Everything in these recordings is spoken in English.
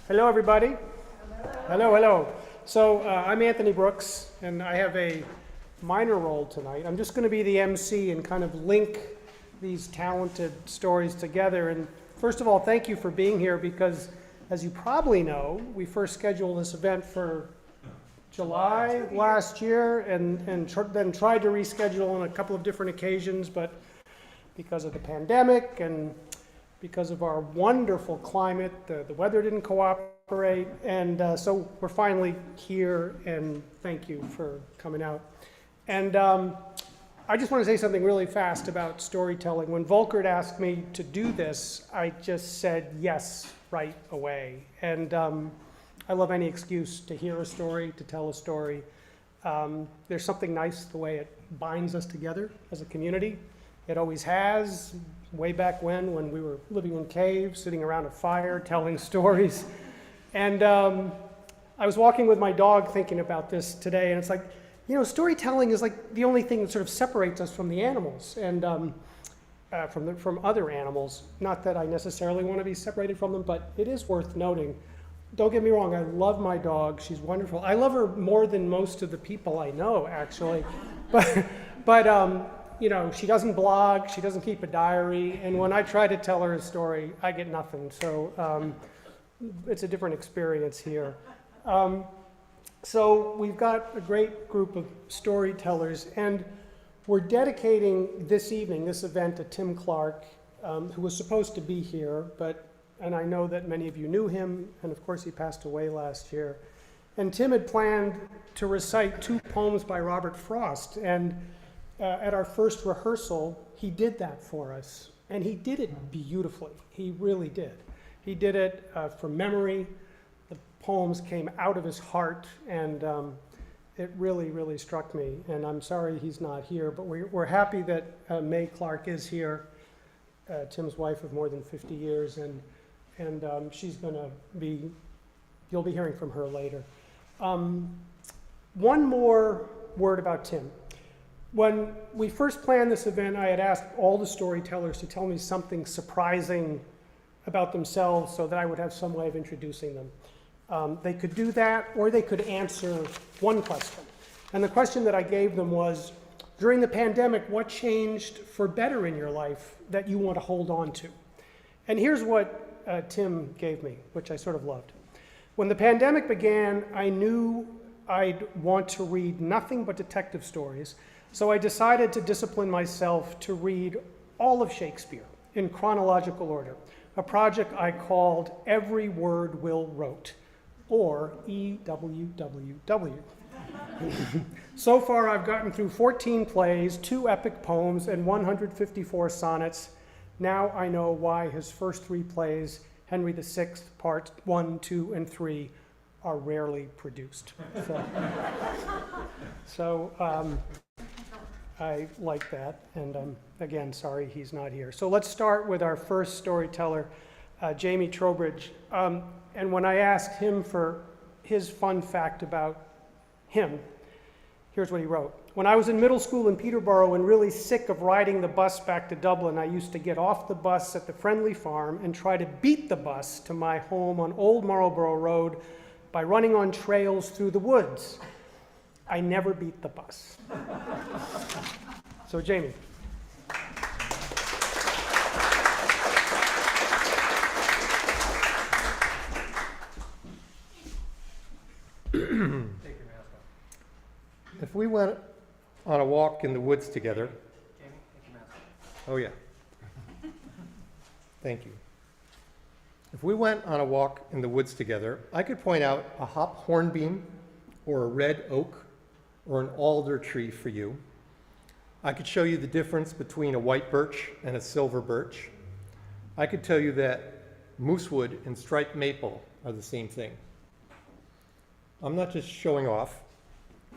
Hello, everybody. Hello, hello. So I'm Anthony Brooks, and I have a minor role tonight. I'm just going to be the MC and kind of link these talented stories together. And first of all, thank you for being here because, as you probably know, we first scheduled this event for July last year and then tried to reschedule on a couple of different occasions, but because of the pandemic and because of our wonderful climate, the weather didn't cooperate, and so we're finally here, and thank you for coming out. And I just want to say something really fast about storytelling. When Volkert asked me to do this, I just said yes right away. And I love any excuse to hear a story, to tell a story. There's something nice the way it binds us together as a community. It always has. Way back when we were living in caves, sitting around a fire, telling stories. And I was walking with my dog thinking about this today, and it's like, you know, storytelling is like the only thing that sort of separates us from the animals and from other animals. Not that I necessarily want to be separated from them, but it is worth noting. Don't get me wrong, I love my dog. She's wonderful. I love her more than most of the people I know, actually. But you know, she doesn't blog, she doesn't keep a diary, and when I try to tell her a story, I get nothing. So it's a different experience here. So we've got a great group of storytellers, and we're dedicating this evening, this event, to Tim Clark, who was supposed to be here, and I know that many of you knew him, and of course he passed away last year. And Tim had planned to recite 2 poems by Robert Frost, and at our first rehearsal, he did that for us, and he did it beautifully. He really did. He did it from memory. The poems came out of his heart, and it really, really struck me. And I'm sorry he's not here, but we're happy that May Clark is here, Tim's wife of more than 50 years, and she's going to be, you'll be hearing from her later. One more word about Tim. When we first planned this event, I had asked all the storytellers to tell me something surprising about themselves so that I would have some way of introducing them. They could do that, or they could answer one question. And the question that I gave them was, during the pandemic, what changed for better in your life that you want to hold on to? And here's what Tim gave me, which I sort of loved. When the pandemic began, I knew I'd want to read nothing but detective stories. So I decided to discipline myself to read all of Shakespeare in chronological order, a project I called Every Word Will Wrote, or EWWW. So far I've gotten through 14 plays, 2 epic poems, and 154 sonnets. Now I know why his first 3 plays, Henry VI, Part 1, 2, and 3, are rarely produced. So I like that, and again, sorry he's not here. So let's start with our first storyteller, Giaimo Trowbridge. And when I asked him for his fun fact about him, here's what he wrote. When I was in middle school in Peterborough and really sick of riding the bus back to Dublin, I used to get off the bus at the Friendly Farm and try to beat the bus to my home on Old Marlborough Road by running on trails through the woods. I never beat the bus. So, Giaimo. If we went on a walk in the woods together. Jamie, take your mask off. Oh, yeah. Thank you. If we went on a walk in the woods together, I could point out a hop hornbeam or a red oak or an alder tree for you. I could show you the difference between a white birch and a silver birch. I could tell you that moosewood and striped maple are the same thing. I'm not just showing off.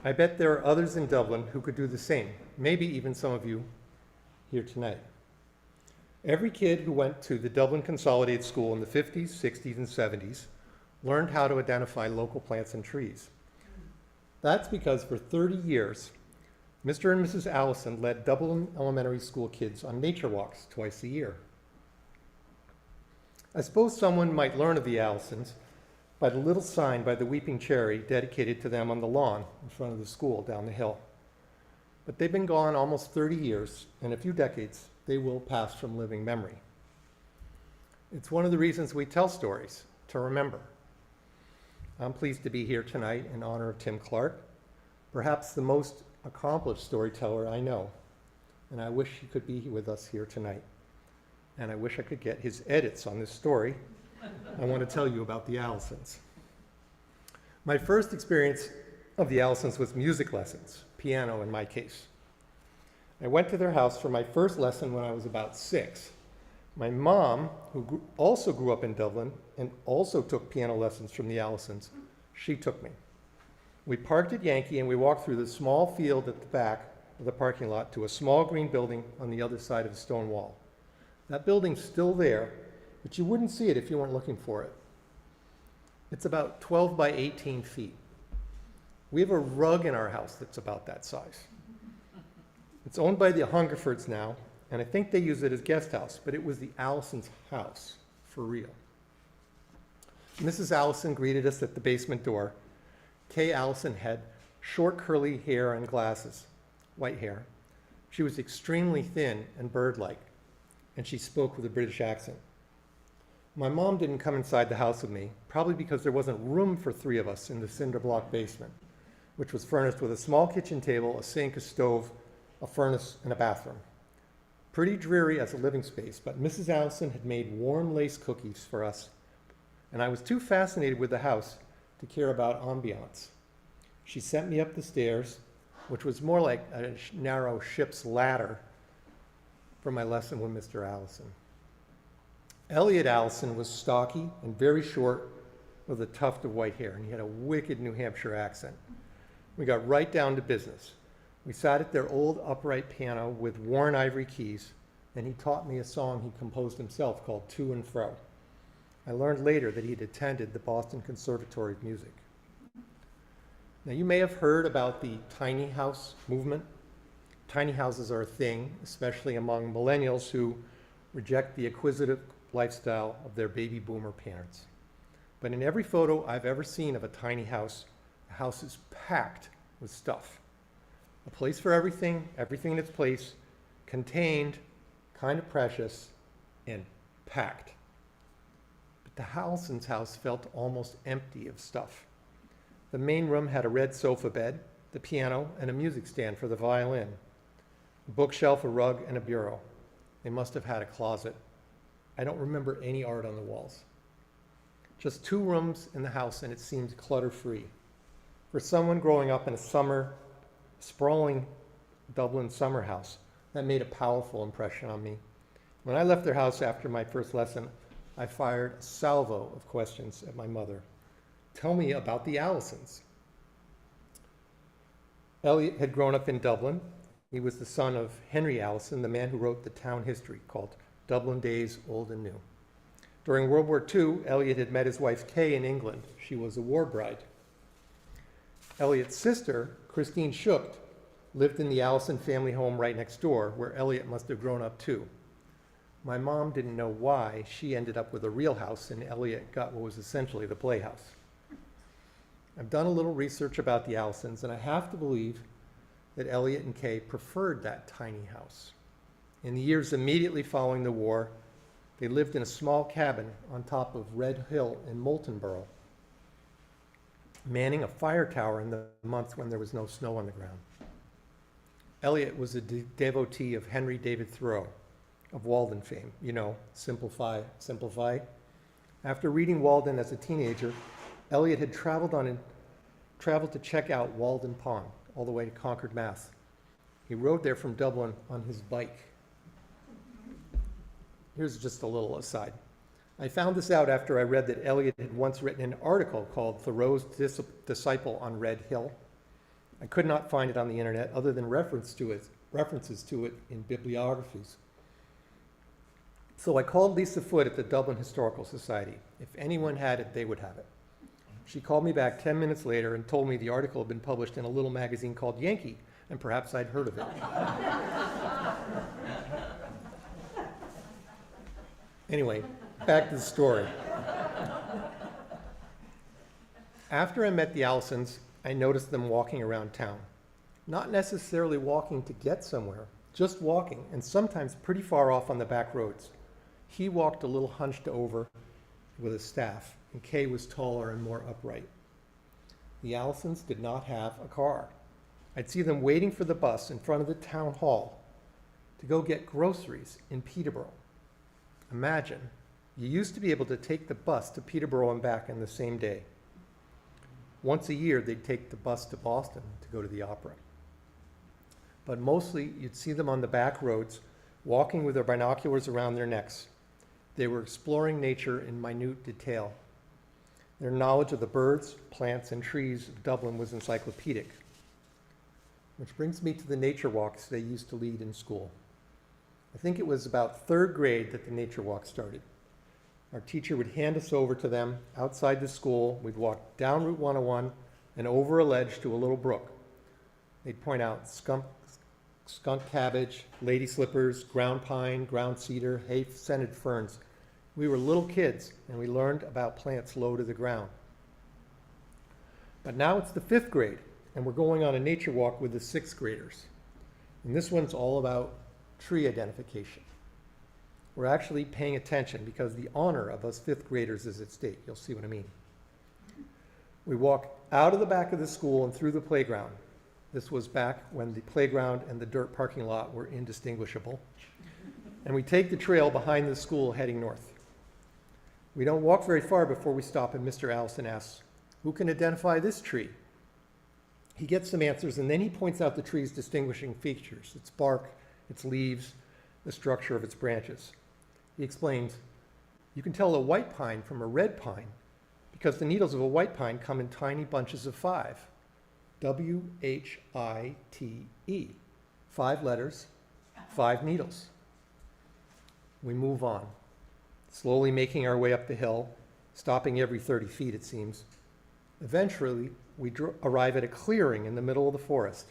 I bet there are others in Dublin who could do the same, maybe even some of you here tonight. Every kid who went to the Dublin Consolidated School in the 50s, 60s, and 70s learned how to identify local plants and trees. That's because for 30 years, Mr. and Mrs. Allison led Dublin Elementary School kids on nature walks twice a year. I suppose someone might learn of the Allisons by the little sign by the weeping cherry dedicated to them on the lawn in front of the school down the hill. But they've been gone almost 30 years. In a few decades, they will pass from living memory. It's one of the reasons we tell stories, to remember. I'm pleased to be here tonight in honor of Tim Clark, perhaps the most accomplished storyteller I know. And I wish he could be with us here tonight. And I wish I could get his edits on this story. I want to tell you about the Allisons. My first experience of the Allisons was music lessons, piano in my case. I went to their house for my first lesson when I was about 6. My mom, who also grew up in Dublin and also took piano lessons from the Allisons, she took me. We parked at Yankee and we walked through the small field at the back of the parking lot to a small green building on the other side of the stone wall. That building's still there, but you wouldn't see it if you weren't looking for it. It's about 12 by 18 feet. We have a rug in our house that's about that size. It's owned by the Hungerfords now, and I think they use it as guest house, but it was the Allisons' house, for real. Mrs. Allison greeted us at the basement door. Kay Allison had short curly hair and glasses, white hair. She was extremely thin and bird-like, and she spoke with a British accent. My mom didn't come inside the house with me, probably because there wasn't room for 3 of us in the cinder block basement, which was furnished with a small kitchen table, a sink, a stove, a furnace, and a bathroom. Pretty dreary as a living space, but Mrs. Allison had made warm lace cookies for us, and I was too fascinated with the house to care about ambiance. She sent me up the stairs, which was more like a narrow ship's ladder, for my lesson with Mr. Allison. Elliot Allison was stocky and very short with a tuft of white hair, and he had a wicked New Hampshire accent. We got right down to business. We sat at their old upright piano with worn ivory keys, and he taught me a song he composed himself called To and Fro. I learned later that he'd attended the Boston Conservatory of Music. Now, you may have heard about the tiny house movement. Tiny houses are a thing, especially among millennials who reject the acquisitive lifestyle of their baby boomer parents. But in every photo I've ever seen of a tiny house, the house is packed with stuff. A place for everything, everything in its place, contained, kind of precious, and packed. But the Allisons' house felt almost empty of stuff. The main room had a red sofa bed, the piano, and a music stand for the violin, a bookshelf, a rug, and a bureau. They must have had a closet. I don't remember any art on the walls. Just 2 rooms in the house, and it seemed clutter-free. For someone growing up in a sprawling Dublin summer house, that made a powerful impression on me. When I left their house after my first lesson, I fired a salvo of questions at my mother. Tell me about the Allisons. Elliot had grown up in Dublin. He was the son of Henry Allison, the man who wrote the town history called Dublin Days, Old and New. During World War II, Elliot had met his wife Kay in England. She was a war bride. Elliot's sister, Christine Schucht, lived in the Allison family home right next door, where Elliot must have grown up too. My mom didn't know why she ended up with a real house and Elliot got what was essentially the playhouse. I've done a little research about the Allisons, and I have to believe that Elliot and Kay preferred that tiny house. In the years immediately following the war, they lived in a small cabin on top of Red Hill in Moulton Borough, manning a fire tower in the months when there was no snow on the ground. Elliot was a devotee of Henry David Thoreau, of Walden fame. You know, simplify, simplify. After reading Walden as a teenager, Elliot had traveled to check out Walden Pond, all the way to Concord, Mass. He rode there from Dublin on his bike. Here's just a little aside. I found this out after I read that Elliot had once written an article called Thoreau's Disciple on Red Hill. I could not find it on the internet other than references to it in bibliographies. So I called Lisa Foote at the Dublin Historical Society. If anyone had it, they would have it. She called me back 10 minutes later and told me the article had been published in a little magazine called Yankee, and perhaps I'd heard of it. Anyway, back to the story. After I met the Allisons, I noticed them walking around town. Not necessarily walking to get somewhere, just walking, and sometimes pretty far off on the back roads. He walked a little hunched over with his staff, and Kay was taller and more upright. The Allisons did not have a car. I'd see them waiting for the bus in front of the town hall to go get groceries in Peterborough. Imagine, you used to be able to take the bus to Peterborough and back in the same day. Once a year, they'd take the bus to Boston to go to the opera. But mostly, you'd see them on the back roads, walking with their binoculars around their necks. They were exploring nature in minute detail. Their knowledge of the birds, plants, and trees of Dublin was encyclopedic. Which brings me to the nature walks they used to lead in school. I think it was about third grade that the nature walk started. Our teacher would hand us over to them outside the school. We'd walk down Route 101 and over a ledge to a little brook. They'd point out skunk cabbage, lady slippers, ground pine, ground cedar, hay-scented ferns. We were little kids, and we learned about plants low to the ground. But now it's the 5th grade, and we're going on a nature walk with the 6th graders. And this one's all about tree identification. We're actually paying attention because the honor of us 5th graders is at stake. You'll see what I mean. We walk out of the back of the school and through the playground. This was back when the playground and the dirt parking lot were indistinguishable. And we take the trail behind the school heading north. We don't walk very far before we stop and Mr. Allison asks, "Who can identify this tree?" He gets some answers and then he points out the tree's distinguishing features, its bark, its leaves, the structure of its branches. He explains, "You can tell a white pine from a red pine because the needles of a white pine come in tiny bunches of 5. WHITE. 5 letters, 5 needles." We move on, slowly making our way up the hill, stopping every 30 feet, it seems. Eventually, we arrive at a clearing in the middle of the forest.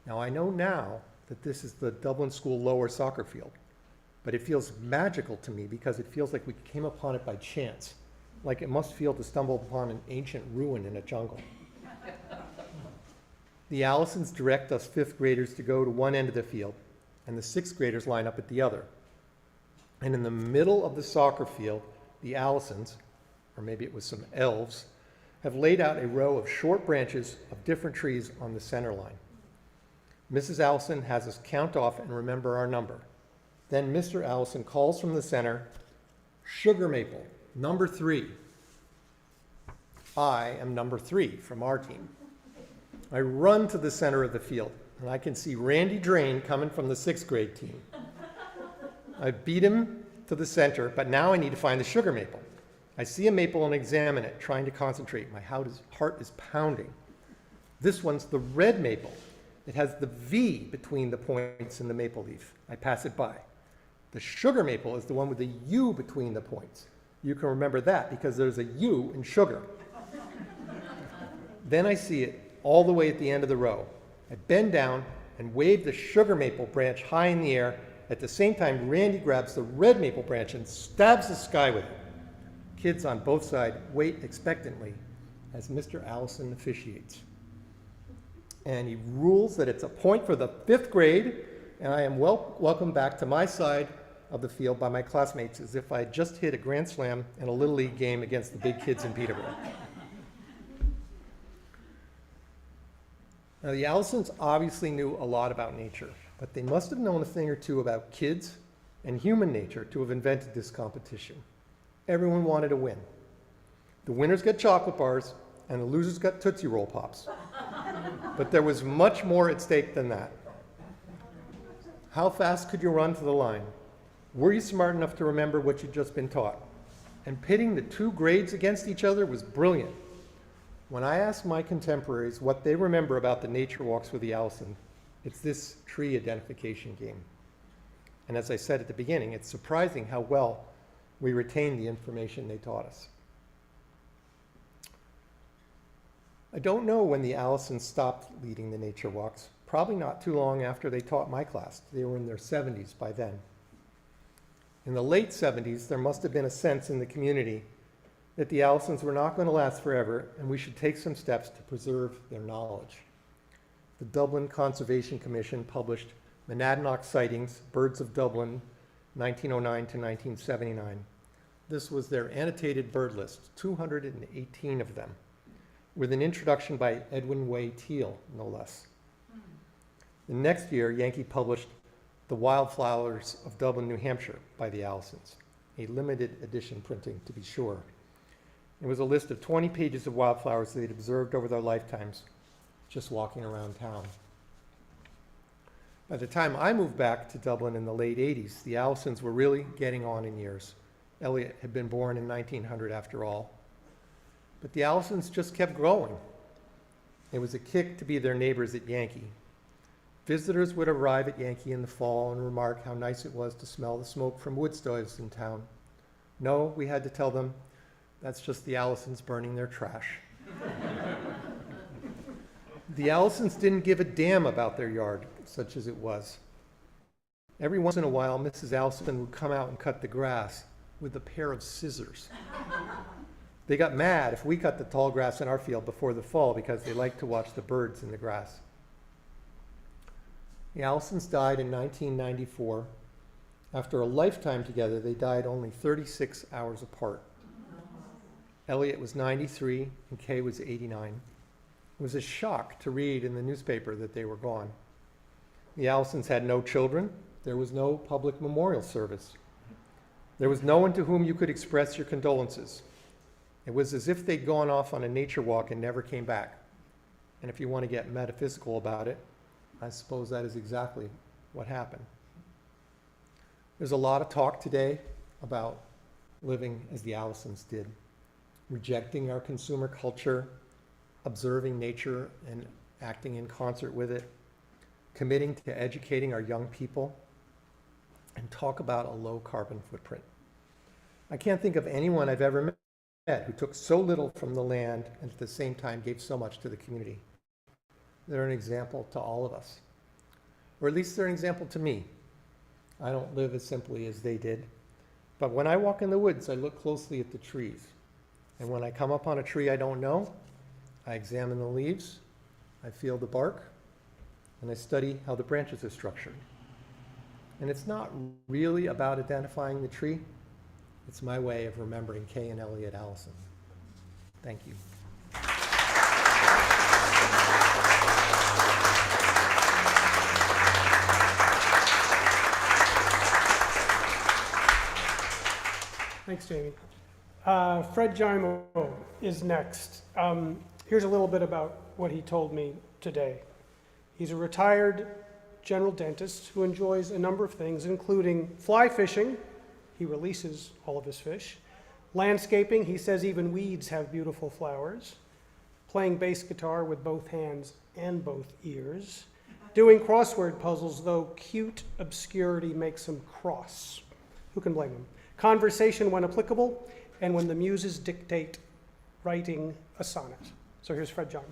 Now, I know now that this is the Dublin School lower soccer field, but it feels magical to me because it feels like we came upon it by chance, like it must feel to stumble upon an ancient ruin in a jungle. The Allisons direct us 5th graders to go to one end of the field, and the 6th graders line up at the other. And in the middle of the soccer field, the Allisons, or maybe it was some elves, have laid out a row of short branches of different trees on the center line. Mrs. Allison has us count off and remember our number. Then Mr. Allison calls from the center, "Sugar maple, number 3. I am number 3 from our team. I run to the center of the field, and I can see Randy Drain coming from the 6th grade team. I beat him to the center, but now I need to find the sugar maple. I see a maple and examine it, trying to concentrate. My heart is pounding. This one's the red maple. It has the V between the points in the maple leaf. I pass it by. The sugar maple is the one with the U between the points. You can remember that because there's a U in sugar. Then I see it all the way at the end of the row. I bend down and wave the sugar maple branch high in the air. At the same time, Randy grabs the red maple branch and stabs the sky with it. Kids on both sides wait expectantly as Mr. Allison officiates. And he rules that it's a point for the 5th grade, and I am welcomed back to my side of the field by my classmates as if I had just hit a grand slam in a Little League game against the big kids in Peterborough. Now, the Allisons obviously knew a lot about nature, but they must have known a thing or two about kids and human nature to have invented this competition. Everyone wanted to win. The winners got chocolate bars, and the losers got Tootsie Roll Pops. But there was much more at stake than that. How fast could you run to the line? Were you smart enough to remember what you'd just been taught? And pitting the 2 grades against each other was brilliant. When I ask my contemporaries what they remember about the nature walks with the Allison, it's this tree identification game. And as I said at the beginning, it's surprising how well we retain the information they taught us. I don't know when the Allisons stopped leading the nature walks, probably not too long after they taught my class. They were in their 70s by then. In the late 70s, there must have been a sense in the community that the Allisons were not going to last forever, and we should take some steps to preserve their knowledge. The Dublin Conservation Commission published Monadnock Sightings, Birds of Dublin, 1909 to 1979. This was their annotated bird list, 218 of them, with an introduction by Edwin Way Teale, no less. The next year, Yankee published The Wildflowers of Dublin, New Hampshire by the Allisons, a limited edition printing to be sure. It was a list of 20 pages of wildflowers they'd observed over their lifetimes, just walking around town. By the time I moved back to Dublin in the late 80s, the Allisons were really getting on in years. Eliot had been born in 1900 after all. But the Allisons just kept growing. It was a kick to be their neighbors at Yankee. Visitors would arrive at Yankee in the fall and remark how nice it was to smell the smoke from wood stoves in town. No, we had to tell them, that's just the Allisons burning their trash. The Allisons didn't give a damn about their yard, such as it was. Every once in a while, Mrs. Allison would come out and cut the grass with a pair of scissors. They got mad if we cut the tall grass in our field before the fall because they liked to watch the birds in the grass. The Allisons died in 1994. After a lifetime together, they died only 36 hours apart. Eliot was 93 and Kay was 89. It was a shock to read in the newspaper that they were gone. The Allisons had no children. There was no public memorial service. There was no one to whom you could express your condolences. It was as if they'd gone off on a nature walk and never came back. And if you want to get metaphysical about it, I suppose that is exactly what happened. There's a lot of talk today about living as the Allisons did, rejecting our consumer culture, observing nature and acting in concert with it, committing to educating our young people, and talk about a low carbon footprint. I can't think of anyone I've ever met who took so little from the land and at the same time gave so much to the community. They're an example to all of us, or at least they're an example to me. I don't live as simply as they did, but when I walk in the woods, I look closely at the trees. And when I come up on a tree I don't know, I examine the leaves, I feel the bark, and I study how the branches are structured. And it's not really about identifying the tree. It's my way of remembering Kay and Eliot Allison. Thank you. Thanks, Jamie. Fred Giaimo is next. Here's a little bit about what he told me today. He's a retired general dentist who enjoys a number of things, including fly fishing. He releases all of his fish. Landscaping, he says even weeds have beautiful flowers. Playing bass guitar with both hands and both ears. Doing crossword puzzles, though cute obscurity makes him cross. Who can blame him? Conversation when applicable, and when the muses dictate, writing a sonnet. So here's Fred Giaimo.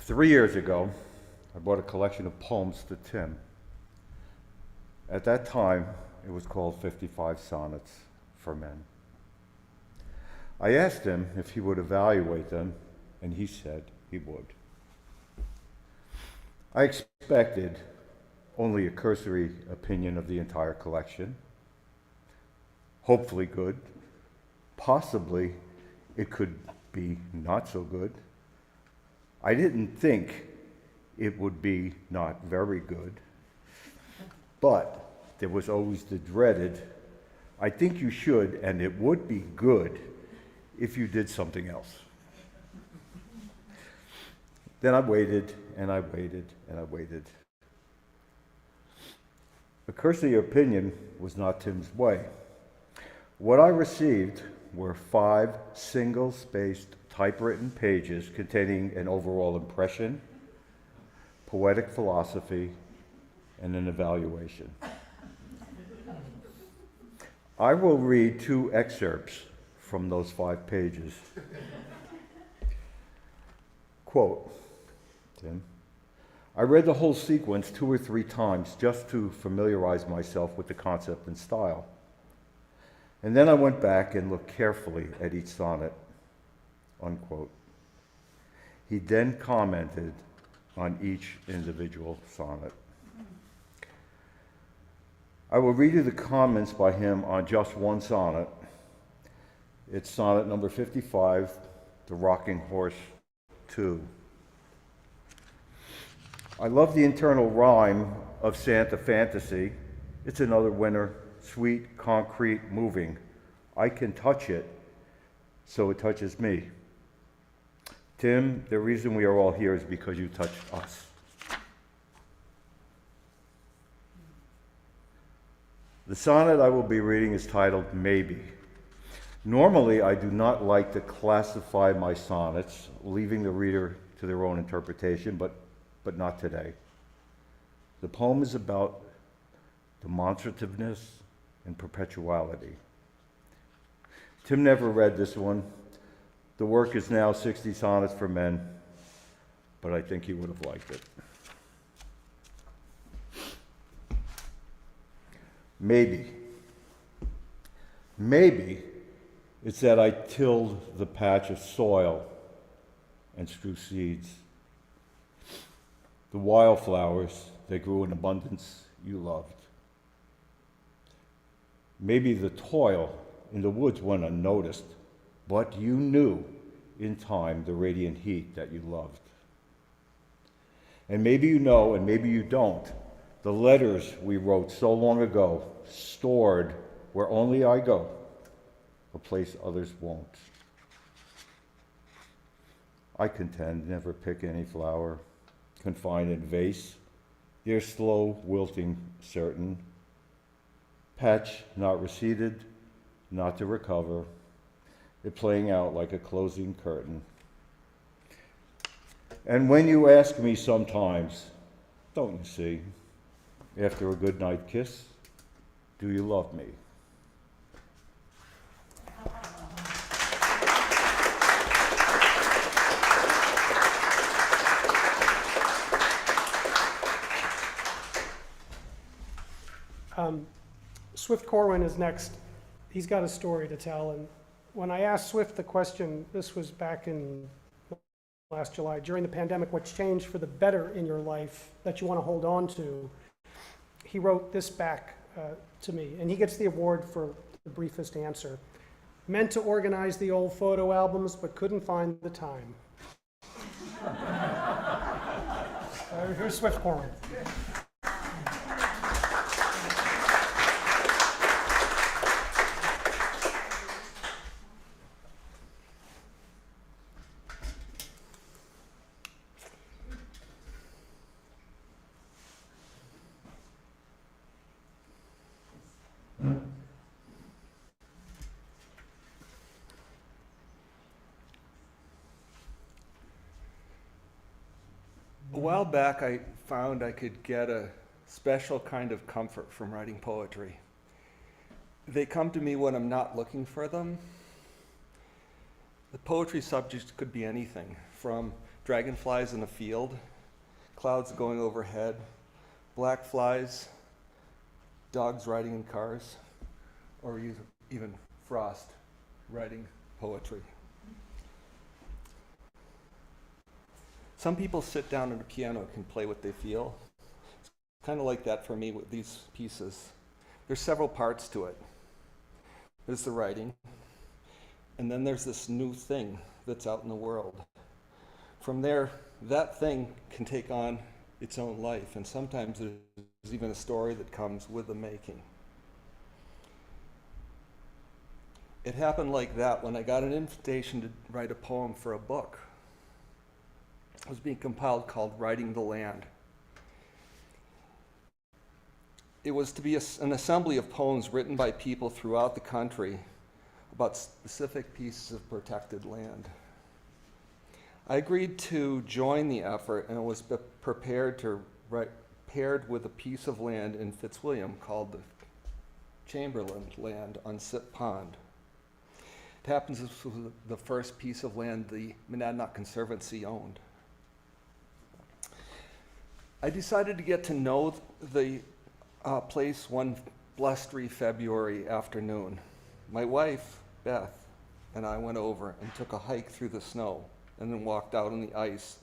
Three years ago, I bought a collection of poems to Tim. At that time, it was called 55 Sonnets for Men. I asked him if he would evaluate them, and he said he would. I expected only a cursory opinion of the entire collection. Hopefully good. Possibly it could be not so good. I didn't think it would be not very good, but there was always the dreaded, I think you should, and it would be good if you did something else. Then I waited, and I waited, and I waited. A cursory opinion was not Tim's way. What I received were 5 single-spaced typewritten pages containing an overall impression, poetic philosophy, and an evaluation. I will read 2 excerpts from those 5 pages. Quote, Tim, I read the whole sequence 2 or 3 times just to familiarize myself with the concept and style. And then I went back and looked carefully at each sonnet, unquote. He then commented on each individual sonnet. I will read you the comments by him on just one sonnet. It's sonnet number 55, The Rocking Horse 2. I love the internal rhyme of Santa Fantasy. It's another winter, sweet, concrete, moving. I can touch it, so it touches me. Tim, the reason we are all here is because you touched us. The sonnet I will be reading is titled Maybe. Normally, I do not like to classify my sonnets, leaving the reader to their own interpretation, but not today. The poem is about demonstrativeness and perpetuality. Tim never read this one. The work is now 60 Sonnets for Men, but I think he would have liked it. Maybe. Maybe it's that I tilled the patch of soil and strew seeds. The wildflowers that grew in abundance you loved. Maybe the toil in the woods went unnoticed, but you knew in time the radiant heat that you loved. And maybe you know, and maybe you don't, the letters we wrote so long ago, stored where only I go, a place others won't. I contend, never pick any flower, confined in vase, their slow wilting certain, patch not receded, not to recover, it playing out like a closing curtain. And when you ask me sometimes, don't you see, after a good night kiss, do you love me? Swift Corwin is next. He's got a story to tell, and when I asked Swift the question, this was back in last July, during the pandemic, what's changed for the better in your life that you want to hold on to? He wrote this back to me, and he gets the award for the briefest answer. Meant to organize the old photo albums, but couldn't find the time. Here's Swift Corwin. A while back, I found I could get a special kind of comfort from writing poetry. They come to me when I'm not looking for them. The poetry subject could be anything, from dragonflies in a field, clouds going overhead, black flies, dogs riding in cars, or even Frost writing poetry. Some people sit down at a piano and can play what they feel. It's kind of like that for me with these pieces. There's several parts to it. There's the writing, and then there's this new thing that's out in the world. From there, that thing can take on its own life, and sometimes there's even a story that comes with the making. It happened like that when I got an invitation to write a poem for a book. It was being compiled called Writing the Land. It was to be an assembly of poems written by people throughout the country about specific pieces of protected land. I agreed to join the effort and was prepared to paired with a piece of land in Fitzwilliam called the Chamberlain land on Sip Pond. It happens this was the first piece of land the Monadnock Conservancy owned. I decided to get to know the place one blustery February afternoon. My wife, Beth, and I went over and took a hike through the snow and then walked out on the ice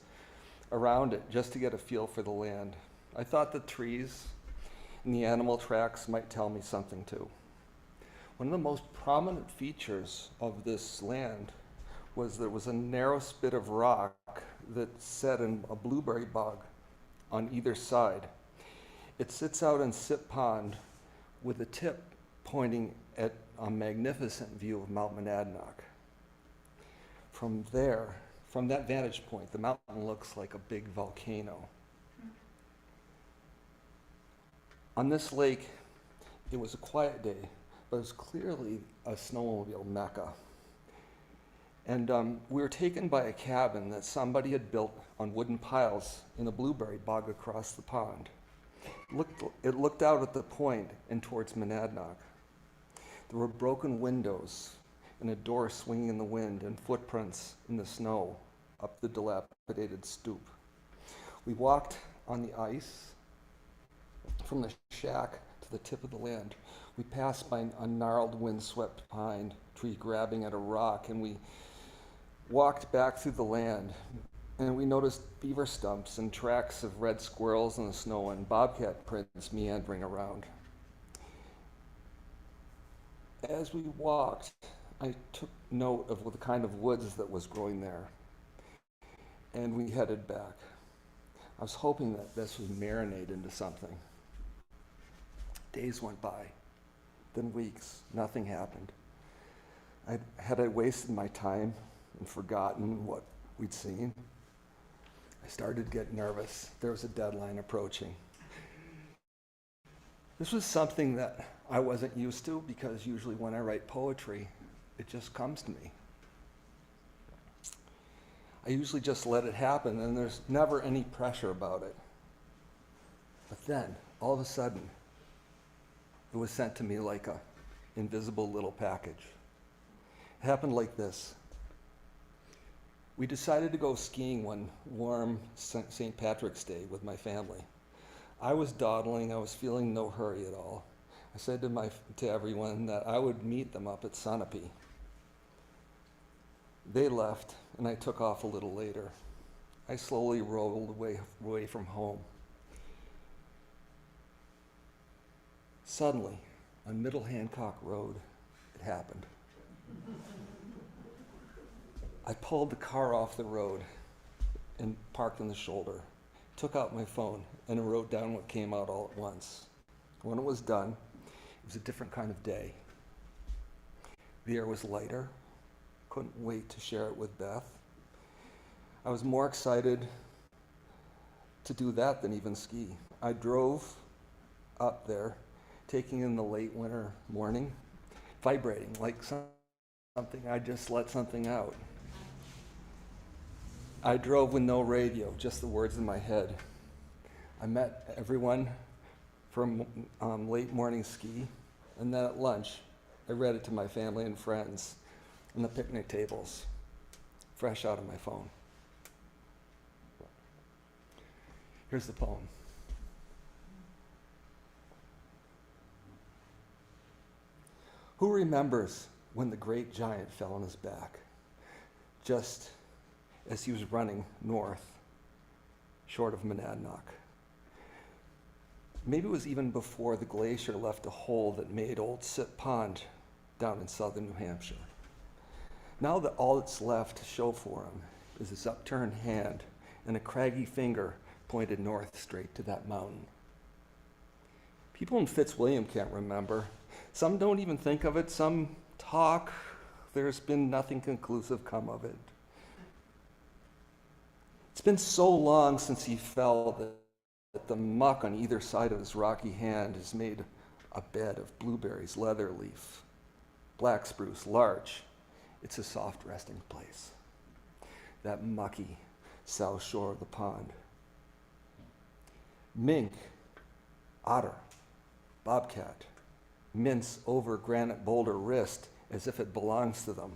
around it just to get a feel for the land. I thought the trees and the animal tracks might tell me something too. One of the most prominent features of this land was there was a narrow spit of rock that set in a blueberry bog on either side. It sits out in Sip Pond with the tip pointing at a magnificent view of Mount Monadnock. From there, from that vantage point, the mountain looks like a big volcano. On this lake, it was a quiet day, but it was clearly a snowmobile mecca. And we were taken by a cabin that somebody had built on wooden piles in a blueberry bog across the pond. It looked out at the point and towards Monadnock. There were broken windows and a door swinging in the wind and footprints in the snow up the dilapidated stoop. We walked on the ice from the shack to the tip of the land. We passed by a gnarled windswept pine tree grabbing at a rock, and we walked back through the land, and we noticed beaver stumps and tracks of red squirrels in the snow and bobcat prints meandering around. As we walked, I took note of the kind of woods that was growing there, and we headed back. I was hoping that this would marinate into something. Days went by, then weeks, nothing happened. Had I wasted my time and forgotten what we'd seen? I started to get nervous. There was a deadline approaching. This was something that I wasn't used to because usually when I write poetry, it just comes to me. I usually just let it happen and there's never any pressure about it. But then, all of a sudden, it was sent to me like a invisible little package. It happened like this. We decided to go skiing one warm St. Patrick's Day with my family. I was dawdling, I was feeling no hurry at all. I said to everyone that I would meet them up at Sunapee. They left, and I took off a little later. I slowly rolled away from home. Suddenly, on Middle Hancock Road, it happened. I pulled the car off the road and parked on the shoulder, took out my phone, and wrote down what came out all at once. When it was done, it was a different kind of day. The air was lighter. Couldn't wait to share it with Beth. I was more excited to do that than even ski. I drove up there, taking in the late winter morning, vibrating like something, I just let something out. I drove with no radio, just the words in my head. I met everyone from late morning ski, and then at lunch, I read it to my family and friends on the picnic tables, fresh out of my phone. Here's the poem. Who remembers when the great giant fell on his back, just as he was running north, short of Monadnock? Maybe it was even before the glacier left a hole that made old Sip Pond down in southern New Hampshire. Now that all that's left to show for him is his upturned hand and a craggy finger pointed north straight to that mountain. People in Fitzwilliam can't remember. Some don't even think of it. Some talk. There's been nothing conclusive come of it. It's been so long since he fell that the muck on either side of his rocky hand has made a bed of blueberries, leather leaf, black spruce, larch. It's a soft resting place. That mucky south shore of the pond. Mink otter, bobcat, mince over granite boulder wrist as if it belongs to them.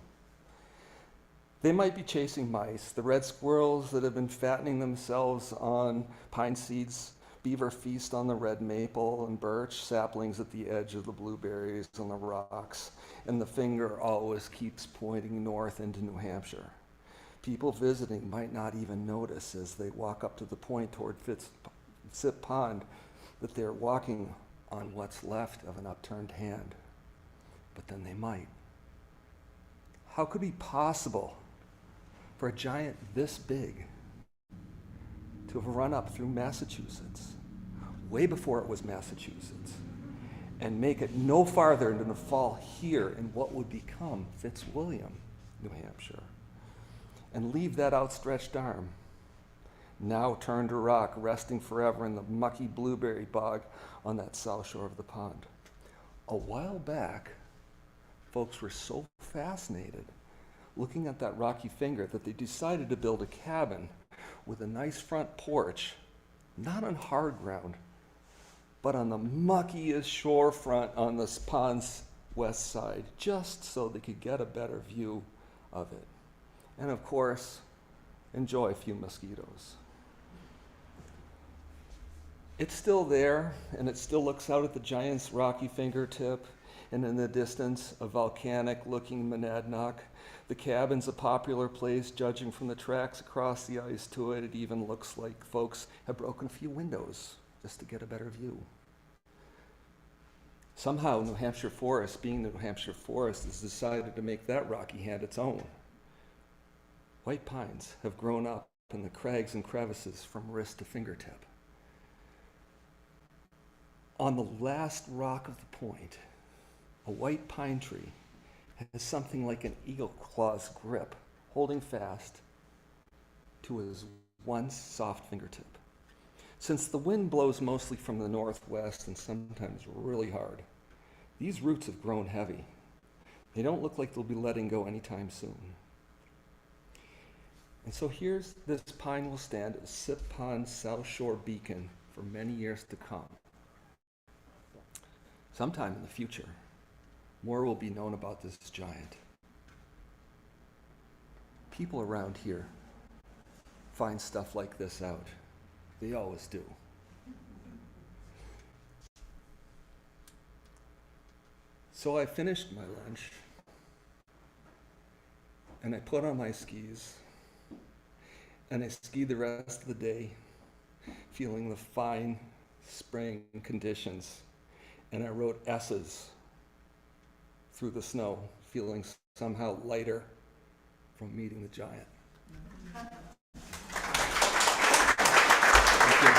They might be chasing mice, the red squirrels that have been fattening themselves on pine seeds, beaver feast on the red maple and birch, saplings at the edge of the blueberries on the rocks, and the finger always keeps pointing north into New Hampshire. People visiting might not even notice as they walk up to the point toward Sip Pond that they're walking on what's left of an upturned hand, but then they might. How could it be possible for a giant this big to have run up through Massachusetts, way before it was Massachusetts, and make it no farther than to fall here in what would become Fitzwilliam, New Hampshire, and leave that outstretched arm, now turned to rock, resting forever in the mucky blueberry bog on that south shore of the pond? A while back, folks were so fascinated looking at that rocky finger that they decided to build a cabin with a nice front porch, not on hard ground, but on the muckiest shorefront on this pond's west side, just so they could get a better view of it. And of course, enjoy a few mosquitoes. It's still there, and it still looks out at the giant's rocky fingertip, and in the distance, a volcanic-looking monadnock. The cabin's a popular place, judging from the tracks across the ice to it. It even looks like folks have broken a few windows just to get a better view. Somehow, New Hampshire Forest, being the New Hampshire Forest, has decided to make that rocky hand its own. White pines have grown up in the crags and crevices from wrist to fingertip. On the last rock of the point, a white pine tree has something like an eagle claw's grip, holding fast to his once soft fingertip. Since the wind blows mostly from the northwest and sometimes really hard, these roots have grown heavy. They don't look like they'll be letting go anytime soon. And so here's this pine will stand as Sip Pond's South Shore beacon for many years to come. Sometime in the future, more will be known about this giant. People around here find stuff like this out. They always do. So I finished my lunch, and I put on my skis, and I skied the rest of the day, feeling the fine spring conditions, and I wrote S's through the snow, feeling somehow lighter from meeting the giant. Thank you.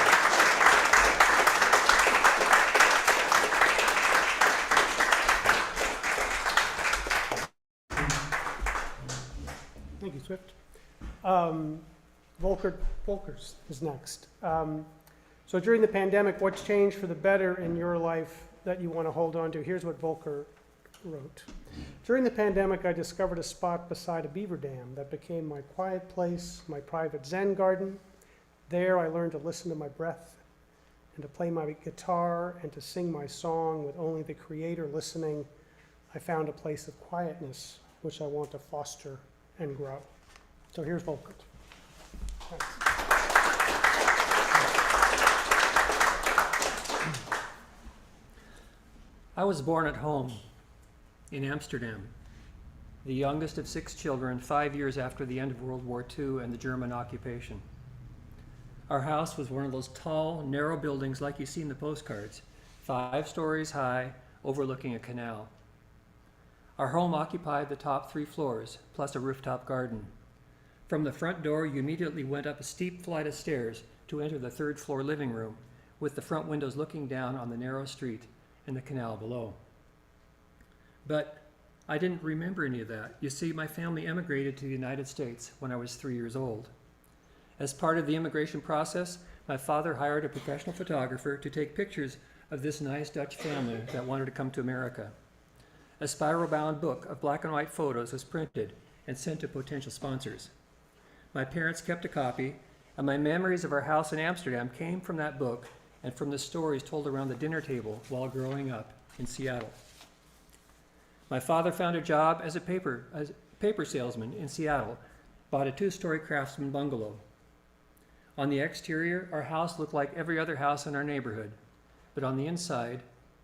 Thank you, Swift. Volkert Volkersz is next. So during the pandemic, what's changed for the better in your life that you want to hold on to? Here's what Volkert wrote. During the pandemic, I discovered a spot beside a beaver dam that became my quiet place, my private Zen garden. There I learned to listen to my breath and to play my guitar and to sing my song with only the Creator listening. I found a place of quietness which I want to foster and grow. So here's Volkert. Thanks. I was born at home in Amsterdam, the youngest of 6 children, 5 years after the end of World War II and the German occupation. Our house was one of those tall, narrow buildings like you see in the postcards, 5 stories high, overlooking a canal. Our home occupied the top 3 floors, plus a rooftop garden. From the front door, you immediately went up a steep flight of stairs to enter the 3rd floor living room, with the front windows looking down on the narrow street and the canal below. But I didn't remember any of that. You see, my family emigrated to the United States when I was 3 years old. As part of the immigration process, my father hired a professional photographer to take pictures of this nice Dutch family that wanted to come to America. A spiral-bound book of black and white photos was printed and sent to potential sponsors. My parents kept a copy, and my memories of our house in Amsterdam came from that book and from the stories told around the dinner table while growing up in Seattle. My father found a job as a paper salesman in Seattle, bought a 2-story craftsman bungalow. On the exterior, our house looked like every other house in our neighborhood, but on the inside,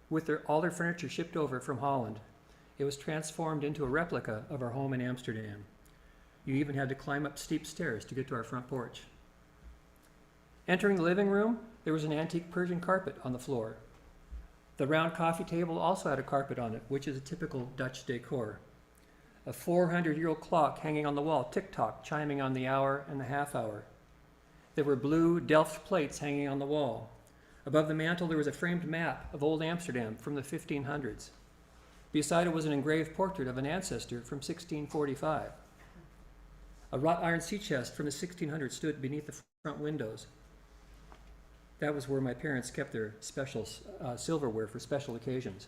with all their furniture shipped over from Holland, it was transformed into a replica of our home in Amsterdam. You even had to climb up steep stairs to get to our front porch. Entering the living room, there was an antique Persian carpet on the floor. The round coffee table also had a carpet on it, which is a typical Dutch decor. A 400-year-old clock hanging on the wall, tick-tock, chiming on the hour and the half hour. There were blue Delft plates hanging on the wall. Above the mantel, there was a framed map of old Amsterdam from the 1500s. Beside it was an engraved portrait of an ancestor from 1645. A wrought iron sea chest from the 1600s stood beneath the front windows. That was where my parents kept their special silverware for special occasions.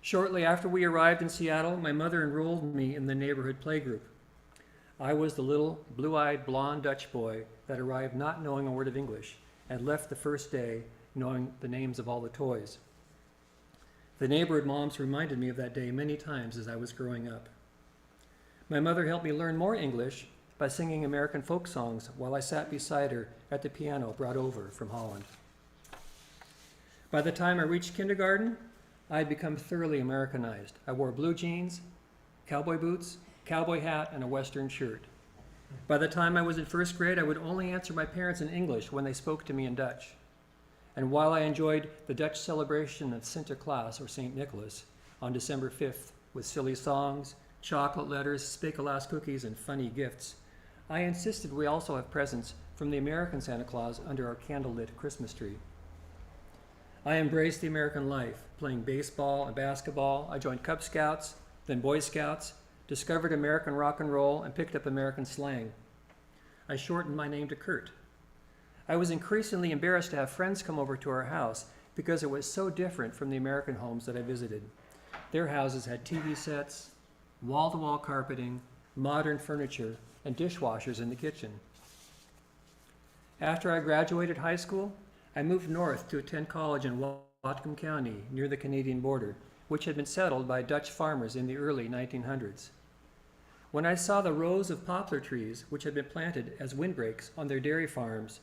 Shortly after we arrived in Seattle, my mother enrolled me in the neighborhood playgroup. I was the little blue-eyed blonde Dutch boy that arrived not knowing a word of English and left the first day knowing the names of all the toys. The neighborhood moms reminded me of that day many times as I was growing up. My mother helped me learn more English by singing American folk songs while I sat beside her at the piano brought over from Holland. By the time I reached kindergarten, I had become thoroughly Americanized. I wore blue jeans, cowboy boots, cowboy hat, and a Western shirt. By the time I was in first grade, I would only answer my parents in English when they spoke to me in Dutch. And while I enjoyed the Dutch celebration of Sinterklaas, or St. Nicholas, on December 5th with silly songs, chocolate letters, Speculaas cookies, and funny gifts, I insisted we also have presents from the American Santa Claus under our candlelit Christmas tree. I embraced the American life, playing baseball and basketball. I joined Cub Scouts, then Boy Scouts, discovered American rock and roll, and picked up American slang. I shortened my name to Kurt. I was increasingly embarrassed to have friends come over to our house because it was so different from the American homes that I visited. Their houses had TV sets, wall-to-wall carpeting, modern furniture, and dishwashers in the kitchen. After I graduated high school, I moved north to attend college in Whatcom County, near the Canadian border, which had been settled by Dutch farmers in the early 1900s. When I saw the rows of poplar trees, which had been planted as windbreaks on their dairy farms,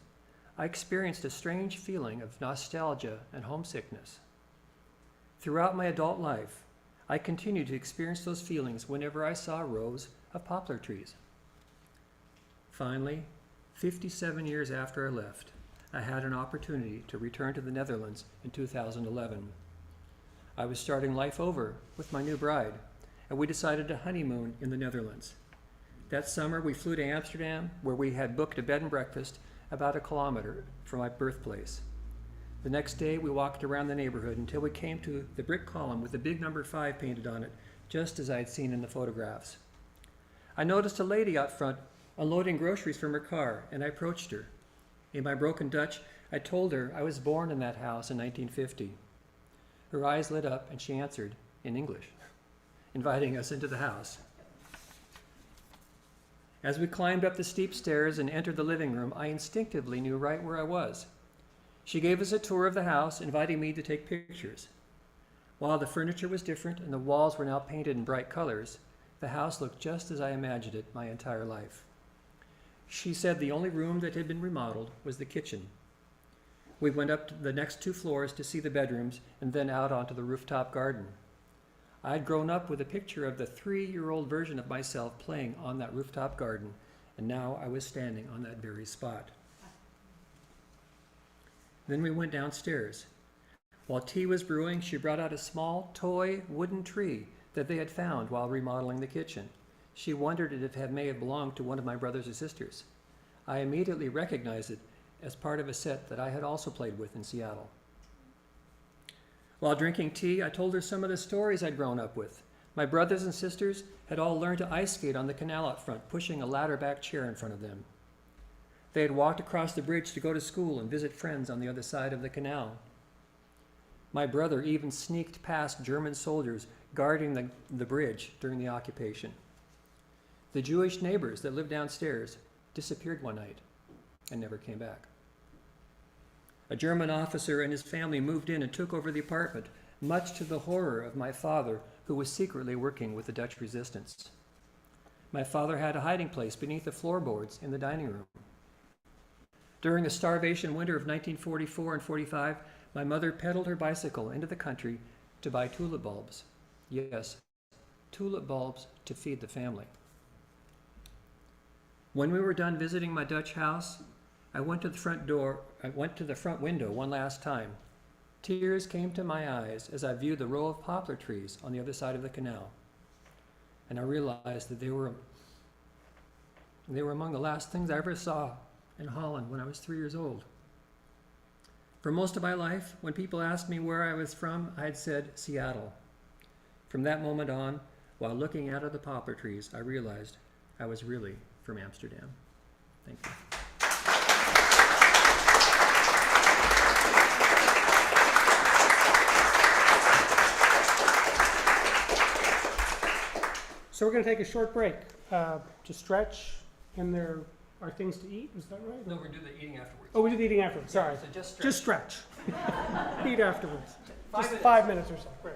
I experienced a strange feeling of nostalgia and homesickness. Throughout my adult life, I continued to experience those feelings whenever I saw rows of poplar trees. Finally, 57 years after I left, I had an opportunity to return to the Netherlands in 2011. I was starting life over with my new bride, and we decided to honeymoon in the Netherlands. That summer, we flew to Amsterdam, where we had booked a bed and breakfast about 1 kilometer from my birthplace. The next day, we walked around the neighborhood until we came to the brick column with the big number 5 painted on it, just as I had seen in the photographs. I noticed a lady out front unloading groceries from her car, and I approached her. In my broken Dutch, I told her I was born in that house in 1950. Her eyes lit up, and she answered in English, inviting us into the house. As we climbed up the steep stairs and entered the living room, I instinctively knew right where I was. She gave us a tour of the house, inviting me to take pictures. While the furniture was different and the walls were now painted in bright colors, the house looked just as I imagined it my entire life. She said the only room that had been remodeled was the kitchen. We went up to the next 2 floors to see the bedrooms and then out onto the rooftop garden. I had grown up with a picture of the 3-year-old version of myself playing on that rooftop garden, and now I was standing on that very spot. Then we went downstairs. While tea was brewing, she brought out a small toy wooden tree that they had found while remodeling the kitchen. She wondered if it may have belonged to one of my brothers or sisters. I immediately recognized it as part of a set that I had also played with in Seattle. While drinking tea, I told her some of the stories I'd grown up with. My brothers and sisters had all learned to ice skate on the canal out front, pushing a ladder-back chair in front of them. They had walked across the bridge to go to school and visit friends on the other side of the canal. My brother even sneaked past German soldiers guarding the bridge during the occupation. The Jewish neighbors that lived downstairs disappeared one night and never came back. A German officer and his family moved in and took over the apartment, much to the horror of my father, who was secretly working with the Dutch resistance. My father had a hiding place beneath the floorboards in the dining room. During the starvation winter of 1944 and 45, my mother pedaled her bicycle into the country to buy tulip bulbs. Yes, tulip bulbs to feed the family. When we were done visiting my Dutch house, I went to the front window one last time. Tears came to my eyes as I viewed the row of poplar trees on the other side of the canal. And I realized that they were among the last things I ever saw in Holland when I was 3 years old. For most of my life, when people asked me where I was from, I had said Seattle. From that moment on, while looking out of the poplar trees, I realized I was really from Amsterdam. Thank you. So we're going to take a short break to stretch, and there are things to eat. Is that right? No, we're doing the eating afterwards. Oh, we do the eating afterwards. Sorry. So just Just stretch. Eat afterwards. 5 Just minutes. 5 minutes or so. Great.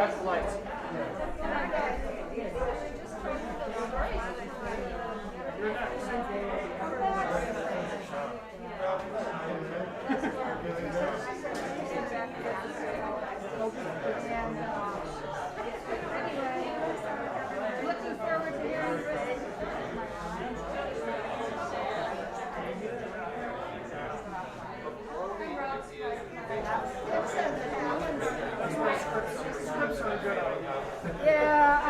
got the lights. You're next. Looking forward to hearing this. Yeah,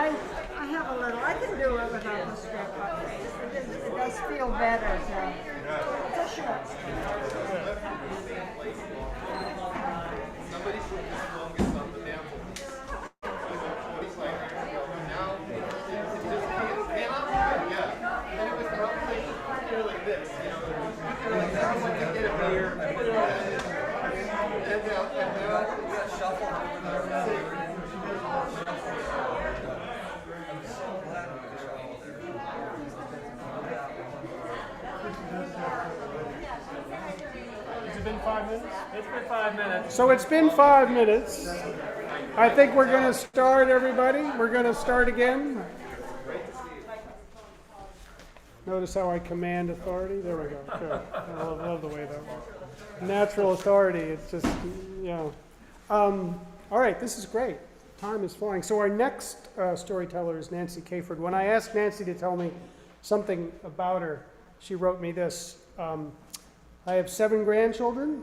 I have a little. I can do it without the script, but it does feel better. So it's a short Has it been 5 minutes? It's been 5 minutes. So it's been 5 minutes. I think we're going to start, everybody. We're going to start again. Notice how I command authority? There we go. Good. I love the way that works. Natural authority. It's just, all right, this is great. Time is flying. So our next storyteller is Nancy Cayford. When I asked Nancy to tell me something about her, she wrote me this. I have 7 grandchildren.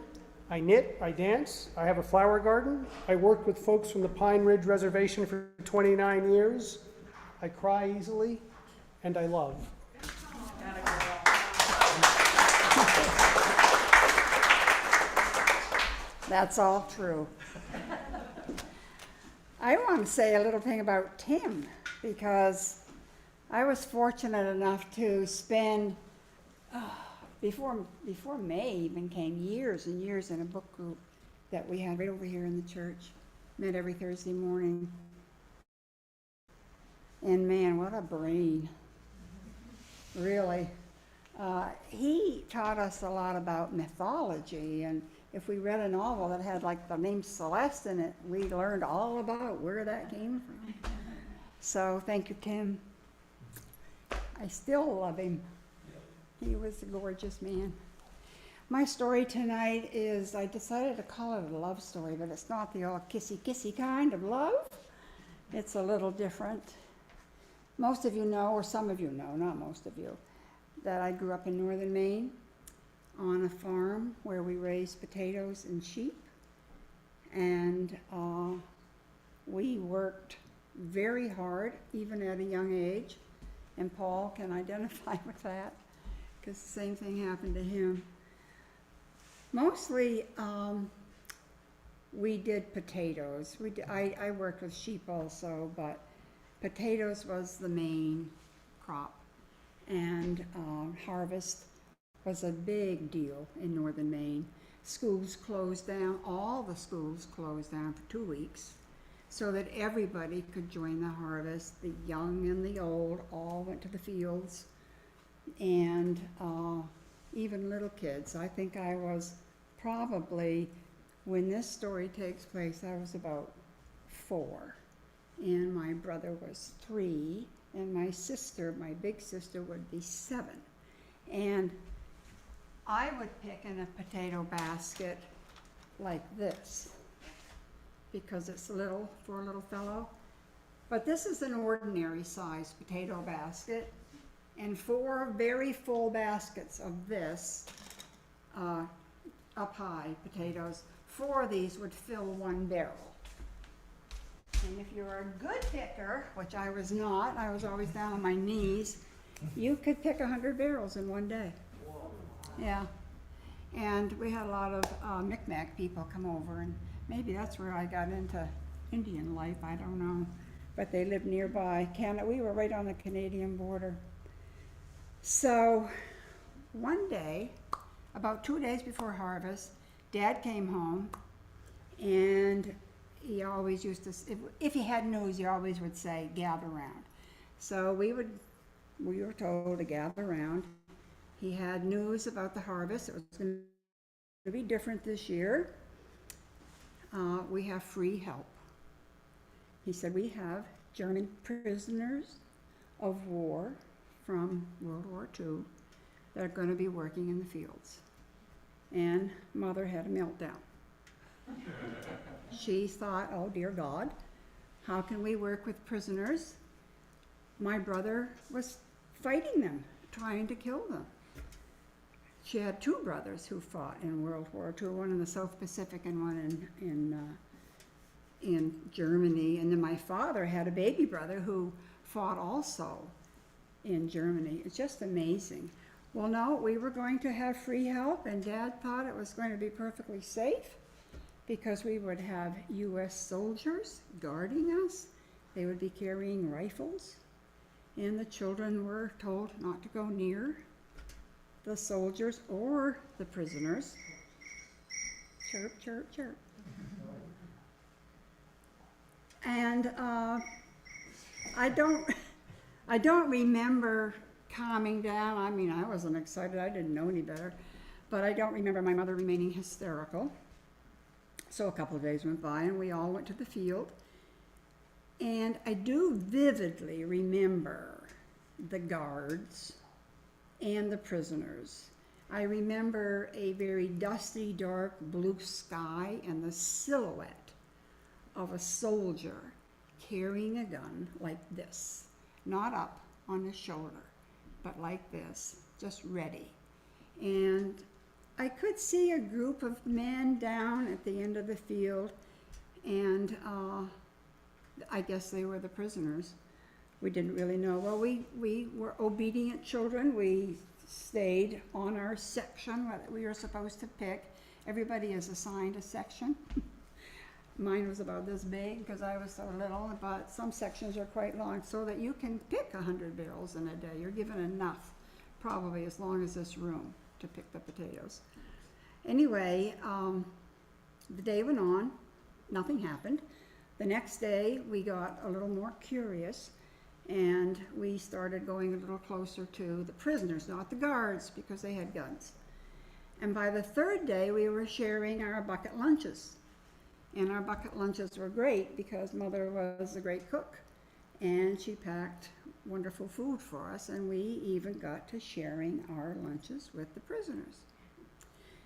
I knit, I dance, I have a flower garden. I worked with folks from the Pine Ridge Reservation for 29 years. I cry easily, and I love. That's all true. I want to say a little thing about Tim, because I was fortunate enough to spend, before May even came, years and years in a book group that we had right over here in the church. Met every Thursday morning. And man, what a brain. Really. He taught us a lot about mythology, and if we read a novel that had like the name Celeste in it, we learned all about where that came from. So thank you, Tim. I still love him. He was a gorgeous man. My story tonight is, I decided to call it a love story, but it's not the all kissy-kissy kind of love. It's a little different. Most of you know, or some of you know, not most of you, that I grew up in northern Maine on a farm where we raised potatoes and sheep. And we worked very hard, even at a young age. And Paul can identify with that, because the same thing happened to him. Mostly, we did potatoes. I worked with sheep also, but potatoes was the main crop. And harvest was a big deal in northern Maine. Schools closed down, all the schools closed down for 2 weeks, so that everybody could join the harvest. The young and the old all went to the fields, and even little kids. I think I was probably, when this story takes place, I was about 4, and my brother was 3, and my sister, my big sister, would be 7. And I would pick in a potato basket like this, because it's little for a little fellow. But this is an ordinary size potato basket, and 4 very full baskets of this, up high potatoes, 4 of these would fill 1 barrel. And if you're a good picker, which I was not, I was always down on my knees, you could pick 100 barrels in 1 day. Yeah. And we had a lot of Micmac people come over, and maybe that's where I got into Indian life, I don't know. But they lived nearby. We were right on the Canadian border. So one day, about 2 days before harvest, Dad came home, and he always used to, if he had news, he always would say, gather round. So we were told to gather around. He had news about the harvest. It was going to be different this year. We have free help. He said, we have German prisoners of war from World War II that are going to be working in the fields. And Mother had a meltdown. She thought, oh dear God, how can we work with prisoners? My brother was fighting them, trying to kill them. She had two brothers who fought in World War II, one in the South Pacific and one in Germany. And then my father had a baby brother who fought also in Germany. It's just amazing. Well, no, we were going to have free help, and Dad thought it was going to be perfectly safe because we would have U.S. soldiers guarding us. They would be carrying rifles, and the children were told not to go near the soldiers or the prisoners. Chirp, chirp, chirp. And I don't remember calming down. I mean, I wasn't excited. I didn't know any better. But I don't remember my mother remaining hysterical. So a couple of days went by and we all went to the field. And I do vividly remember the guards and the prisoners. I remember a very dusty, dark blue sky and the silhouette of a soldier carrying a gun like this, not up on his shoulder, but like this, just ready. And I could see a group of men down at the end of the field, and I guess they were the prisoners. We didn't really know. Well, we were obedient children. We stayed on our section that we were supposed to pick. Everybody is assigned a section. Mine was about this big because I was so little, but some sections are quite long, so that you can pick 100 barrels in a day. You're given enough, probably as long as this room, to pick the potatoes. Anyway, the day went on, nothing happened. The next day we got a little more curious and we started going a little closer to the prisoners, not the guards, because they had guns. And by the third day we were sharing our bucket lunches. And our bucket lunches were great because Mother was a great cook and she packed wonderful food for us, and we even got to sharing our lunches with the prisoners.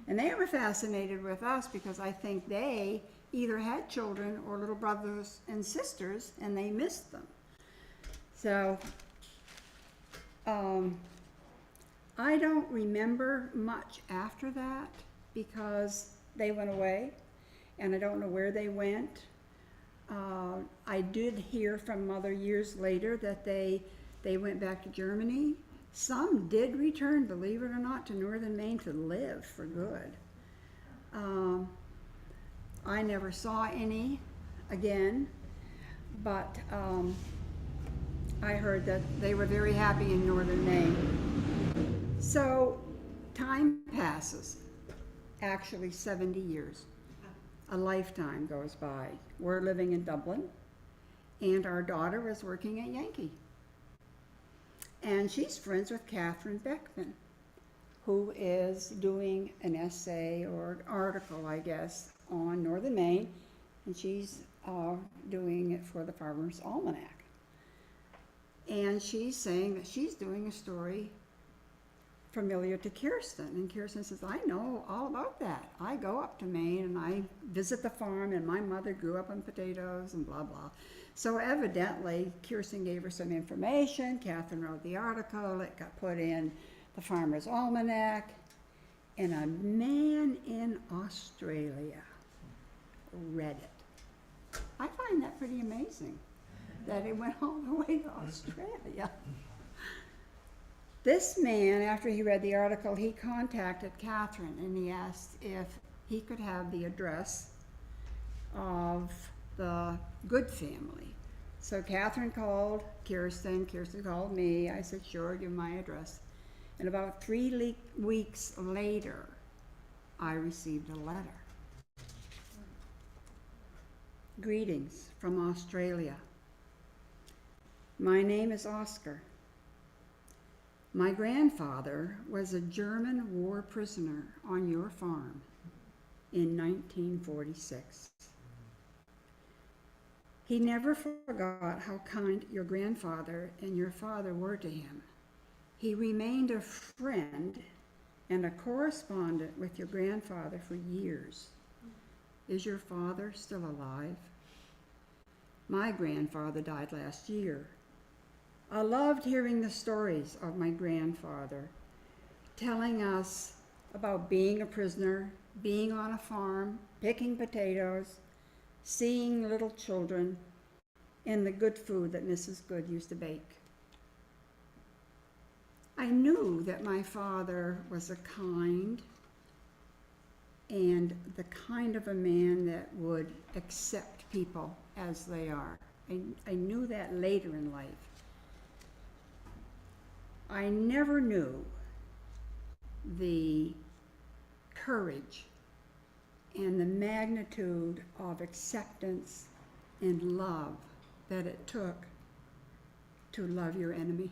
And they were fascinated with us because I think they either had children or little brothers and sisters and they missed them. So I don't remember much after that because they went away. And I don't know where they went. I did hear from Mother years later that they went back to Germany. Some did return, believe it or not, to northern Maine to live for good. I never saw any again, but I heard that they were very happy in northern Maine. So time passes, actually 70 years. A lifetime goes by. We're living in Dublin, and our daughter is working at Yankee. And she's friends with Catherine Beckman, who is doing an essay or an article, I guess, on northern Maine, and she's doing it for the Farmer's Almanac. And she's saying that she's doing a story familiar to Kirsten, and Kirsten says, I know all about that. I go up to Maine and I visit the farm, and my mother grew up on potatoes and blah blah. So evidently Kirsten gave her some information. Catherine wrote the article. It got put in the Farmer's Almanac, and a man in Australia read it. I find that pretty amazing that it went all the way to Australia. This man, after he read the article, he contacted Catherine and he asked if he could have the address of the Good family. So Catherine called Kirsten called me. I said, sure, give my address. And about 3 weeks later, I received a letter. Greetings from Australia. My name is Oscar. My grandfather was a German war prisoner on your farm in 1946. He never forgot how kind your grandfather and your father were to him. He remained a friend and a correspondent with your grandfather for years. Is your father still alive? My grandfather died last year. I loved hearing the stories of my grandfather, telling us about being a prisoner, being on a farm, picking potatoes, seeing little children, and the good food that Mrs. Good used to bake. I knew that my father was a kind and the kind of a man that would accept people as they are. I knew that later in life. I never knew the courage and the magnitude of acceptance and love that it took to love your enemy.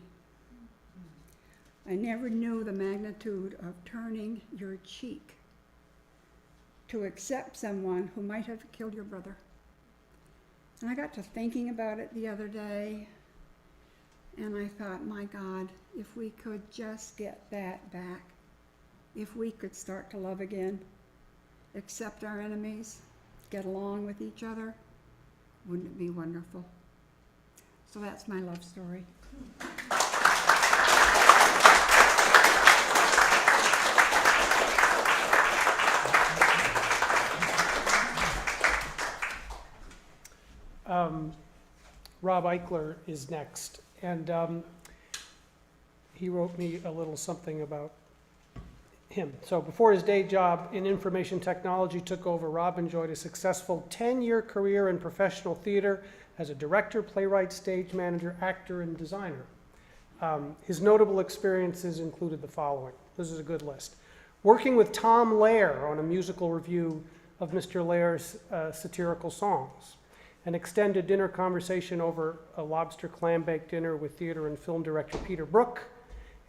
I never knew the magnitude of turning your cheek to accept someone who might have killed your brother. And I got to thinking about it the other day, and I thought, my God, if we could just get that back, if we could start to love again, accept our enemies, get along with each other, wouldn't it be wonderful? So that's my love story. Rob Eichler is next, and he wrote me a little something about him. So before his day job in information technology took over, Rob enjoyed a successful 10-year career in professional theater as a director, playwright, stage manager, actor, and designer. His notable experiences included the following. This is a good list. Working with Tom Ahlborn on a musical review of Mr. Ahlborn's satirical songs. An extended dinner conversation over a lobster clam bake dinner with theater and film director Peter Brook,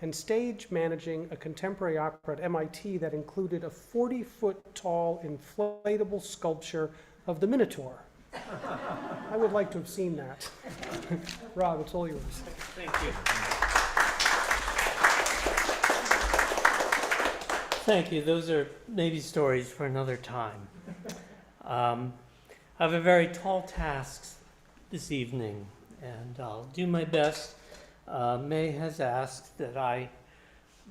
and stage managing a contemporary opera at MIT that included a 40-foot-tall inflatable sculpture of the Minotaur. I would like to have seen that. Rob, it's all yours. Thank you. Thank you. Those are maybe stories for another time. I have a very tall task this evening, and I'll do my best. May has asked that I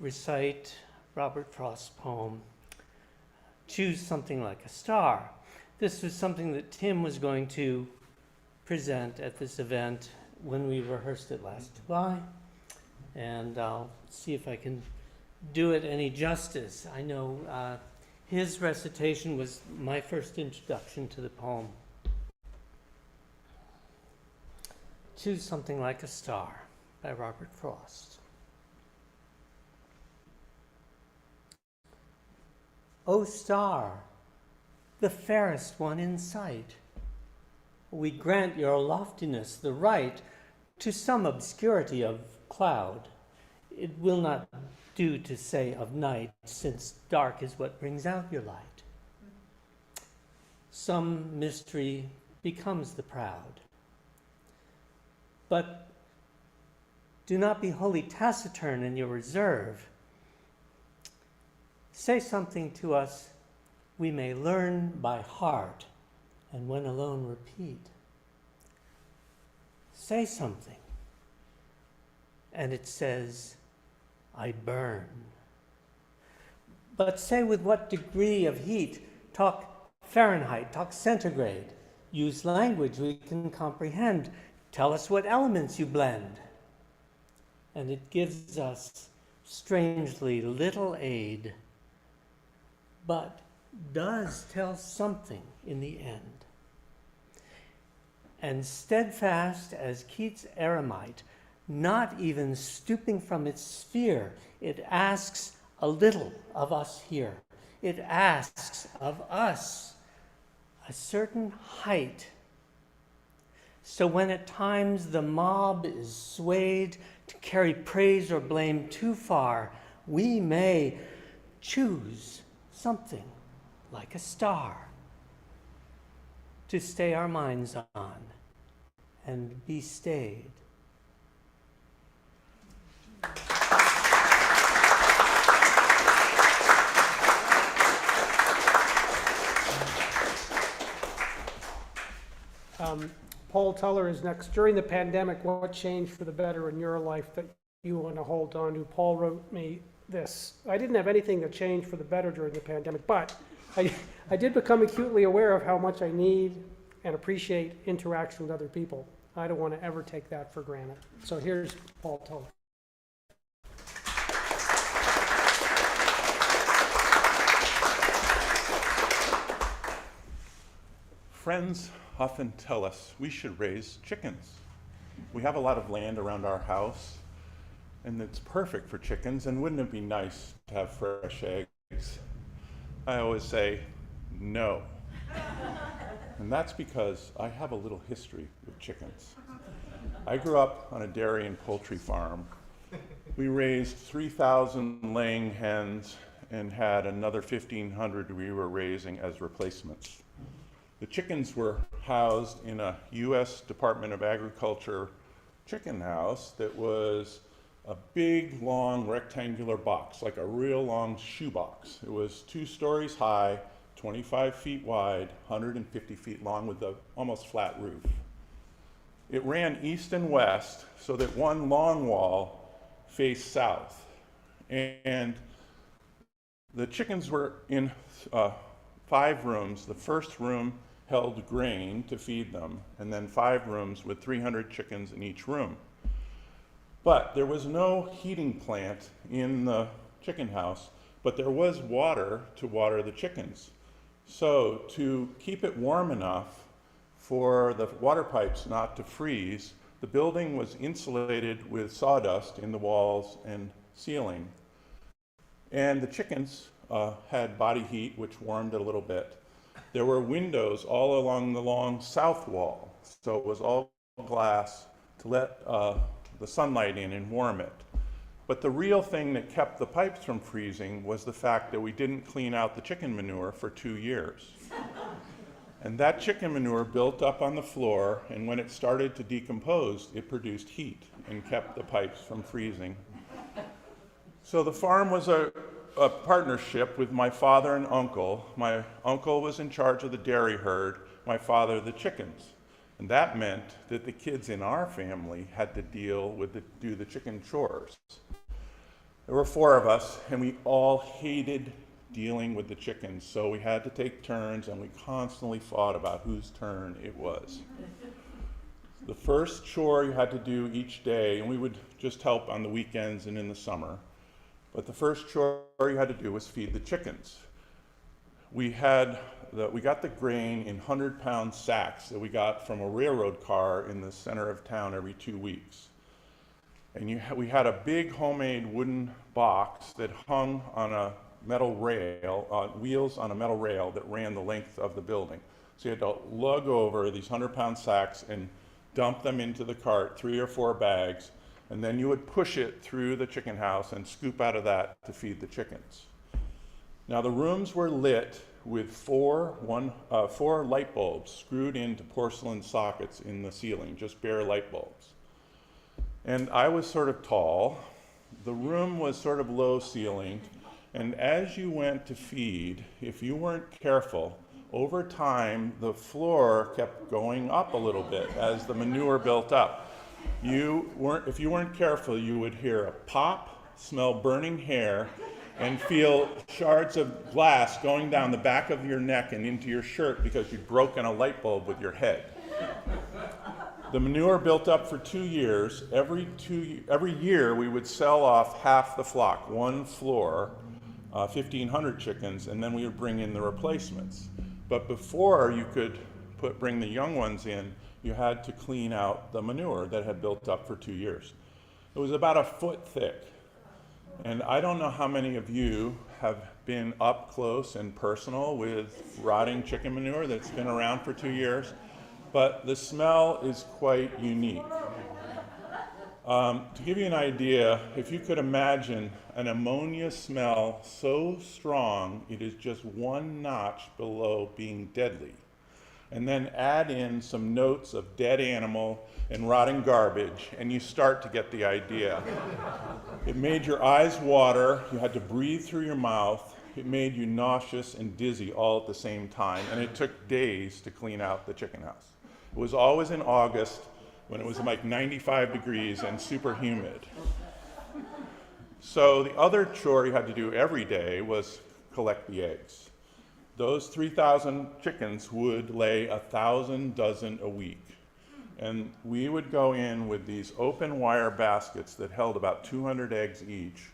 recite Robert Frost's poem, Choose Something Like a Star. This was something that Tim was going to present at this event when we rehearsed it last July, and I'll see if I can do it any justice. I know his recitation was my first introduction to the poem. Choose Something Like a Star by Robert Frost. O star, the fairest one in sight, we grant your loftiness the right to some obscurity of cloud. It will not do to say of night, since dark is what brings out your light. Some mystery becomes the proud. But do not be wholly taciturn in your reserve. Say something to us we may learn by heart, and when alone repeat. Say something, and it says, I burn. But say with what degree of heat. Talk Fahrenheit, talk centigrade. Use language we can comprehend. Tell us what elements you blend. And it gives us strangely little aid, but does tell something in the end. And steadfast as Keats' eremite, not even stooping from its sphere, it asks a little of us here. It asks of us a certain height. So when at times the mob is swayed to carry praise or blame too far, we may choose something like a star to stay our minds on and be stayed. Paul Tuller is next. During the pandemic, what changed for the better in your life that you want to hold on to? Paul wrote me this. I didn't have anything that changed for the better during the pandemic, but I did become acutely aware of how much I need and appreciate interaction with other people. I don't want to ever take that for granted. So here's Paul Tuller. Friends often tell us we should raise chickens. We have a lot of land around our house, and it's perfect for chickens, and wouldn't it be nice to have fresh eggs? I always say, no. And that's because I have a little history with chickens. I grew up on a dairy and poultry farm. We raised 3,000 laying hens and had another 1,500 we were raising as replacements. The chickens were housed in a U.S. Department of Agriculture chicken house that was a big, long, rectangular box, like a real long shoebox. It was 2 stories high, 25 feet wide, 150 feet long with an almost flat roof. It ran east and west so that one long wall faced south. And the chickens were in 5 rooms. The first room held grain to feed them, and then 5 rooms with 300 chickens in each room. But there was no heating plant in the chicken house, but there was water to water the chickens. So to keep it warm enough for the water pipes not to freeze, the building was insulated with sawdust in the walls and ceiling. And the chickens had body heat, which warmed it a little bit. There were windows all along the long south wall, so it was all glass to let the sunlight in and warm it. But the real thing that kept the pipes from freezing was the fact that we didn't clean out the chicken manure for 2 years. And that chicken manure built up on the floor, and when it started to decompose, it produced heat and kept the pipes from freezing. So the farm was a partnership with my father and uncle. My uncle was in charge of the dairy herd, my father the chickens. And that meant that the kids in our family had to do the chicken chores. There were 4 of us, and we all hated dealing with the chickens, so we had to take turns, and we constantly fought about whose turn it was. The first chore you had to do each day, and we would just help on the weekends and in the summer, but the first chore you had to do was feed the chickens. We got the grain in 100-pound sacks that we got from a railroad car in the center of town every 2 weeks. And we had a big homemade wooden box that hung on a metal rail, wheels on a metal rail that ran the length of the building. So you had to lug over these 100-pound sacks and dump them into the cart, 3 or 4 bags, and then you would push it through the chicken house and scoop out of that to feed the chickens. Now the rooms were lit with 4 light bulbs screwed into porcelain sockets in the ceiling, just bare light bulbs. And I was sort of tall. The room was sort of low ceilinged, and as you went to feed, if you weren't careful, over time the floor kept going up a little bit as the manure built up. If you weren't careful, you would hear a pop, smell burning hair, and feel shards of glass going down the back of your neck and into your shirt because you'd broken a light bulb with your head. The manure built up for 2 years. Every year we would sell off half the flock, 1 floor, 1,500 chickens, and then we would bring in the replacements. But before you could bring the young ones in, you had to clean out the manure that had built up for 2 years. It was about 1 foot thick. And I don't know how many of you have been up close and personal with rotting chicken manure that's been around for 2 years, but the smell is quite unique. To give you an idea, if you could imagine an ammonia smell so strong it is just 1 notch below being deadly. and then add in some notes of dead animal and rotting garbage, and you start to get the idea. It made your eyes water, you had to breathe through your mouth, it made you nauseous and dizzy all at the same time, and it took days to clean out the chicken house. It was always in August when it was like 95 degrees and super humid. So the other chore you had to do every day was collect the eggs. Those 3,000 chickens would lay 1,000 dozen a week. And we would go in with these open wire baskets that held about 200 eggs each.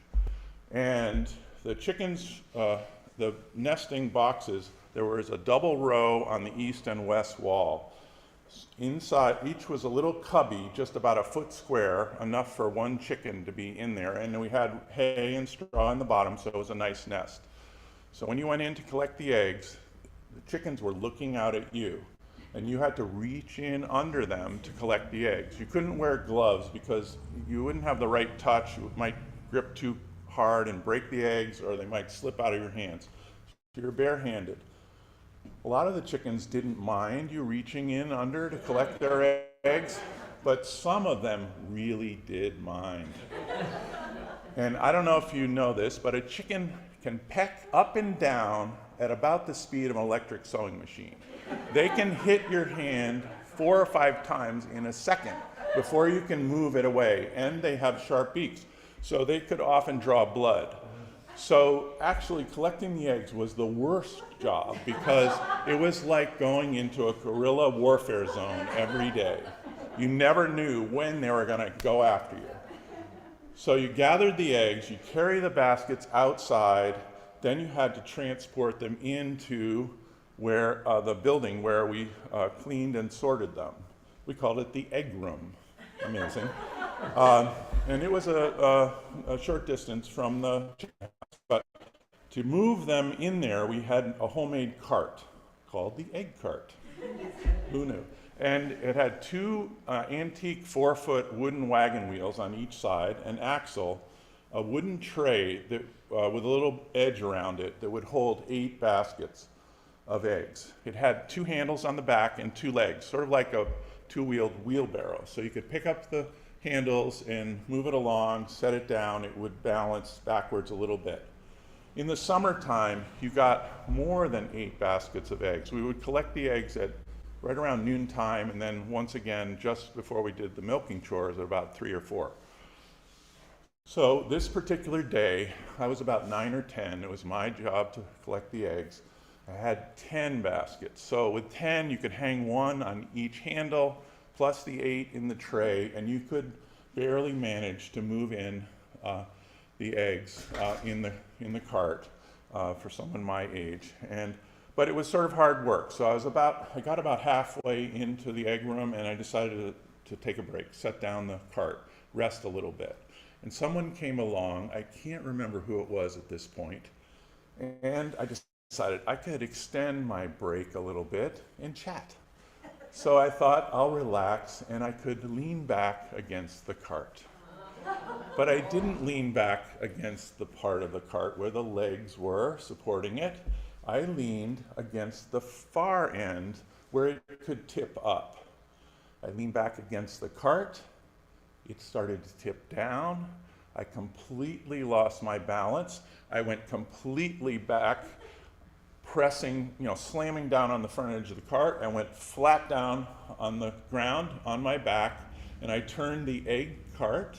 And the chickens, the nesting boxes, there was a double row on the east and west wall. Inside, each was a little cubby, just about a foot square, enough for one chicken to be in there. And we had hay and straw in the bottom, so it was a nice nest. So when you went in to collect the eggs, the chickens were looking out at you, and you had to reach in under them to collect the eggs. You couldn't wear gloves because you wouldn't have the right touch. You might grip too hard and break the eggs, or they might slip out of your hands. So you're barehanded. A lot of the chickens didn't mind you reaching in under to collect their eggs, but some of them really did mind. And I don't know if you know this, but a chicken can peck up and down at about the speed of an electric sewing machine. They can hit your hand 4 or 5 times in a second before you can move it away, and they have sharp beaks, so they could often draw blood. So actually collecting the eggs was the worst job because it was like going into a guerrilla warfare zone every day. You never knew when they were going to go after you. So you gathered the eggs, you carry the baskets outside, then you had to transport them into where the building where we cleaned and sorted them. We called it the egg room. Amazing. And it was a short distance from the chicken house. But to move them in there, we had a homemade cart called the egg cart. Who knew? And it had 2 antique 4-foot wooden wagon wheels on each side, an axle, a wooden tray that, with a little edge around it that would hold 8 baskets of eggs. It had 2 handles on the back and 2 legs, sort of like a 2-wheeled wheelbarrow. So you could pick up the handles and move it along, set it down, it would balance backwards a little bit. In the summertime, you got more than 8 baskets of eggs. We would collect the eggs at right around noontime, and then once again, just before we did the milking chores at about 3 or 4. So this particular day, I was about 9 or 10. It was my job to collect the eggs. I had 10 baskets. So with 10, you could hang 1 on each handle, plus the 8 in the tray, and you could barely manage to move in the eggs in the cart for someone my age. But it was sort of hard work. So I got about halfway into the egg room, and I decided to take a break, set down the cart, rest a little bit. And someone came along, I can't remember who it was at this point, and I decided I could extend my break a little bit and chat. So I thought I'll relax, and I could lean back against the cart. But I didn't lean back against the part of the cart where the legs were supporting it. I leaned against the far end where it could tip up. I leaned back against the cart. It started to tip down. I completely lost my balance. I went completely back, pressing, slamming down on the front edge of the cart. I went flat down on the ground on my back, and I turned the egg cart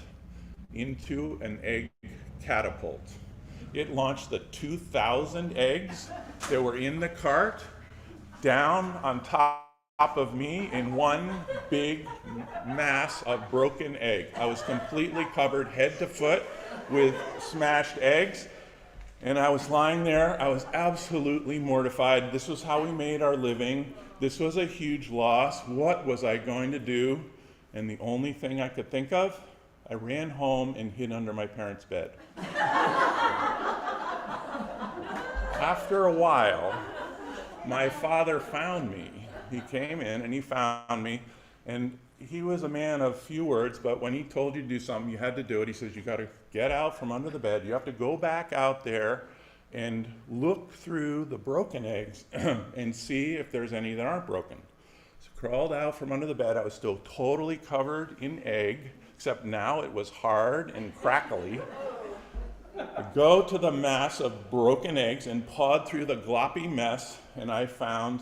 into an egg catapult. It launched the 2,000 eggs that were in the cart down on top of me in one big mass of broken egg. I was completely covered head to foot with smashed eggs, and I was lying there. I was absolutely mortified. This was how we made our living. This was a huge loss. What was I going to do? And the only thing I could think of, I ran home and hid under my parents' bed. After a while, my father found me. He came in and he found me, and he was a man of few words, but when he told you to do something, you had to do it. He says, you got to get out from under the bed. You have to go back out there and look through the broken eggs and see if there's any that aren't broken. So crawled out from under the bed. I was still totally covered in egg, except now it was hard and crackly. I go to the mass of broken eggs and pawed through the gloppy mess, and I found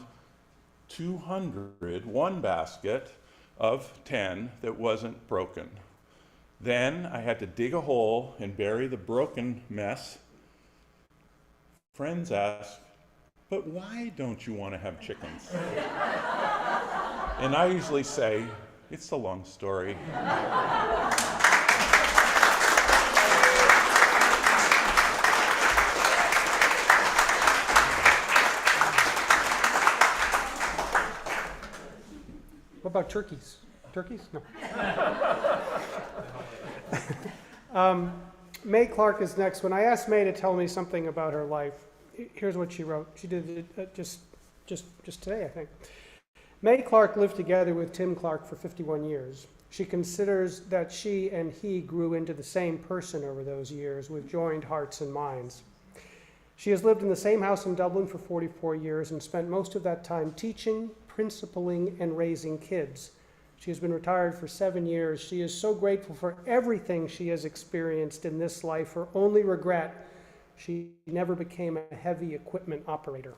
200, one basket of 10 that wasn't broken. Then I had to dig a hole and bury the broken mess. Friends ask, but why don't you want to have chickens? And I usually say, it's a long story. What about turkeys? Turkeys? No. May Clark is next. When I asked May to tell me something about her life, here's what she wrote. She did it just today, I think. May Clark lived together with Tim Clark for 51 years. She considers that she and he grew into the same person over those years with joined hearts and minds. She has lived in the same house in Dublin for 44 years and spent most of that time teaching, principling, and raising kids. She has been retired for 7 years. She is so grateful for everything she has experienced in this life. Her only regret, she never became a heavy equipment operator.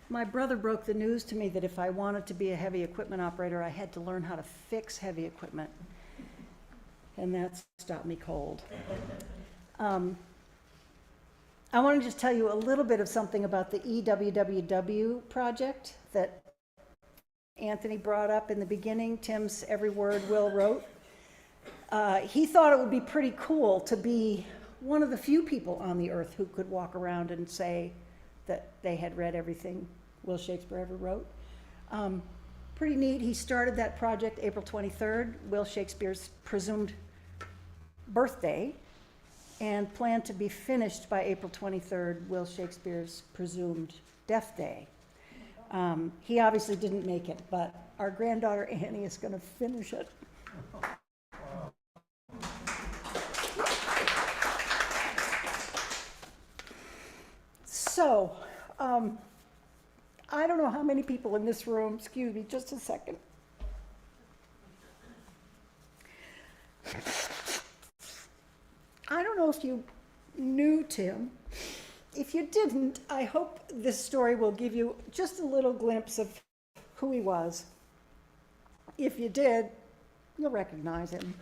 My brother broke the news to me that if I wanted to be a heavy equipment operator, I had to learn how to fix heavy equipment. And that stopped me cold. I want to just tell you a little bit of something about the EWWW project that Anthony brought up in the beginning. Tim's every word Will wrote. He thought it would be pretty cool to be one of the few people on the earth who could walk around and say that they had read everything Will Shakespeare ever wrote. Pretty neat. He started that project April 23rd, Will Shakespeare's presumed birthday, and planned to be finished by April 23rd, Will Shakespeare's presumed death day. He obviously didn't make it, but our granddaughter Annie is going to finish it. So, I don't know how many people in this room, excuse me just a second. I don't know if you knew Tim. If you didn't, I hope this story will give you just a little glimpse of who he was. If you did, you'll recognize him.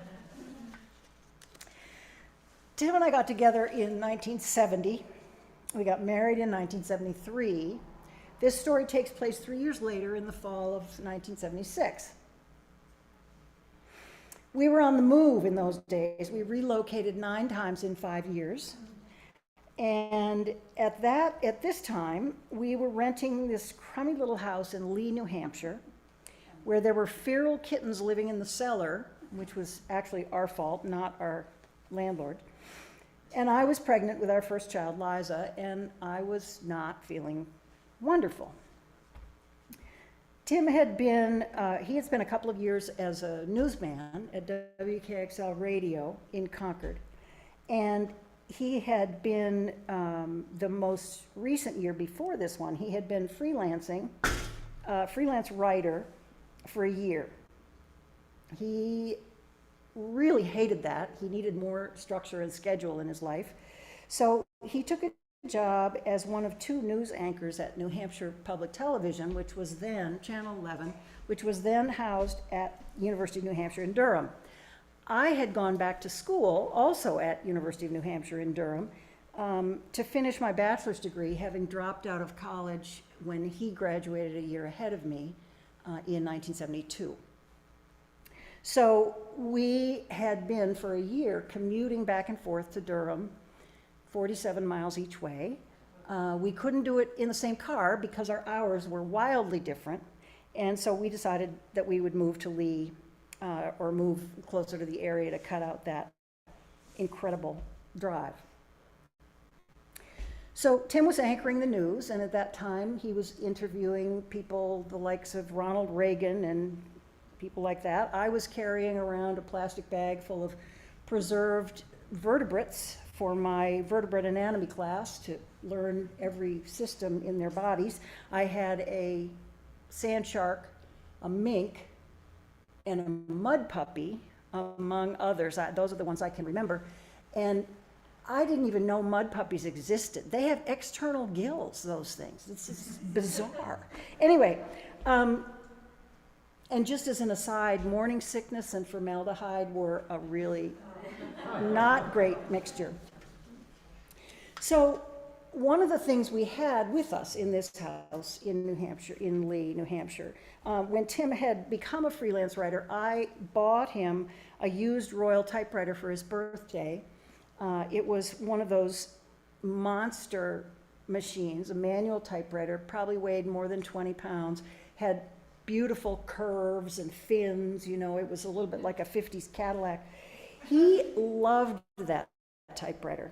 Tim and I got together in 1970. We got married in 1973. This story takes place 3 years later in the fall of 1976. We were on the move in those days. We relocated 9 times in 5 years. And at this time, we were renting this crummy little house in Lee, New Hampshire, where there were feral kittens living in the cellar, which was actually our fault, not our landlord. And I was pregnant with our first child, Liza, and I was not feeling wonderful. Tim had been, he had spent a couple of years as a newsman at WKXL Radio in Concord. And he had been, the most recent year before this one, he had been freelancing, freelance writer for a year. He really hated that. He needed more structure and schedule in his life. So he took a job as one of 2 news anchors at New Hampshire Public Television, which was then, Channel 11, which was then housed at University of New Hampshire in Durham. I had gone back to school, also at University of New Hampshire in Durham, to finish my bachelor's degree, having dropped out of college when he graduated a year ahead of me in 1972. So we had been for a year commuting back and forth to Durham, 47 miles each way. We couldn't do it in the same car because our hours were wildly different. And so we decided that we would move to Lee or move closer to the area to cut out that incredible drive. So Tim was anchoring the news, and at that time he was interviewing people the likes of Ronald Reagan and people like that. I was carrying around a plastic bag full of preserved vertebrates for my vertebrate anatomy class to learn every system in their bodies. I had a sand shark, a mink, and a mud puppy, among others. Those are the ones I can remember. And I didn't even know mud puppies existed. They have external gills, those things. It's just bizarre. Anyway, and just as an aside, morning sickness and formaldehyde were a really not great mixture. So one of the things we had with us in this house in New Hampshire, in Lee, New Hampshire, when Tim had become a freelance writer, I bought him a used Royal typewriter for his birthday. It was one of those monster machines, a manual typewriter, probably weighed more than 20 pounds, had beautiful curves and fins, you know, it was a little bit like a 50s Cadillac. He loved that typewriter.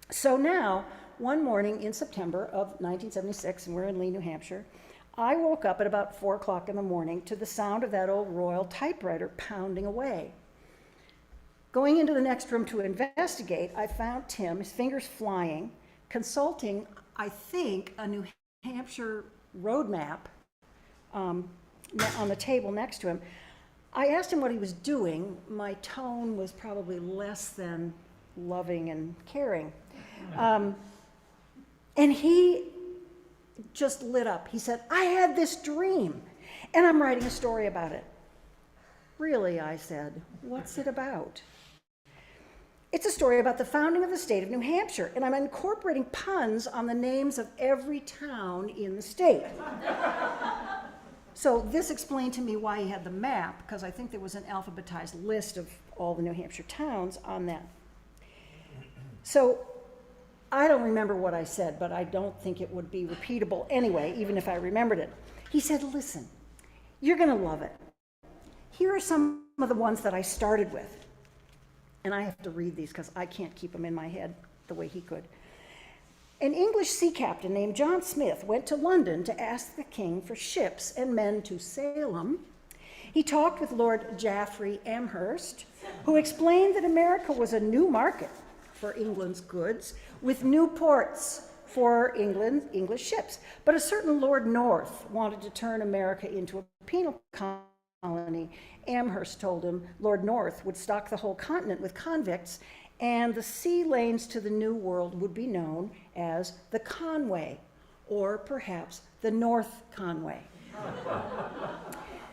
So now, one morning in September of 1976, and we're in Lee, New Hampshire, I woke up at about 4 o'clock in the morning to the sound of that old Royal typewriter pounding away. Going into the next room to investigate, I found Tim, his fingers flying, consulting, I think, a New Hampshire road map on the table next to him. I asked him what he was doing. My tone was probably less than loving and caring. And he just lit up. He said, I had this dream, and I'm writing a story about it. Really, I said, what's it about? It's a story about the founding of the state of New Hampshire, and I'm incorporating puns on the names of every town in the state. So this explained to me why he had the map, because I think there was an alphabetized list of all the New Hampshire towns on that. So I don't remember what I said, but I don't think it would be repeatable anyway, even if I remembered it. He said, listen, you're going to love it. Here are some of the ones that I started with. And I have to read these because I can't keep them in my head the way he could. An English sea captain named John Smith went to London to ask the king for ships and men to sail them. He talked with Lord Geoffrey Amherst, who explained that America was a new market for England's goods, with new ports for English ships. But a certain Lord North wanted to turn America into a penal colony. Amherst told him Lord North would stock the whole continent with convicts, and the sea lanes to the New World would be known as the Conway, or perhaps the North Conway.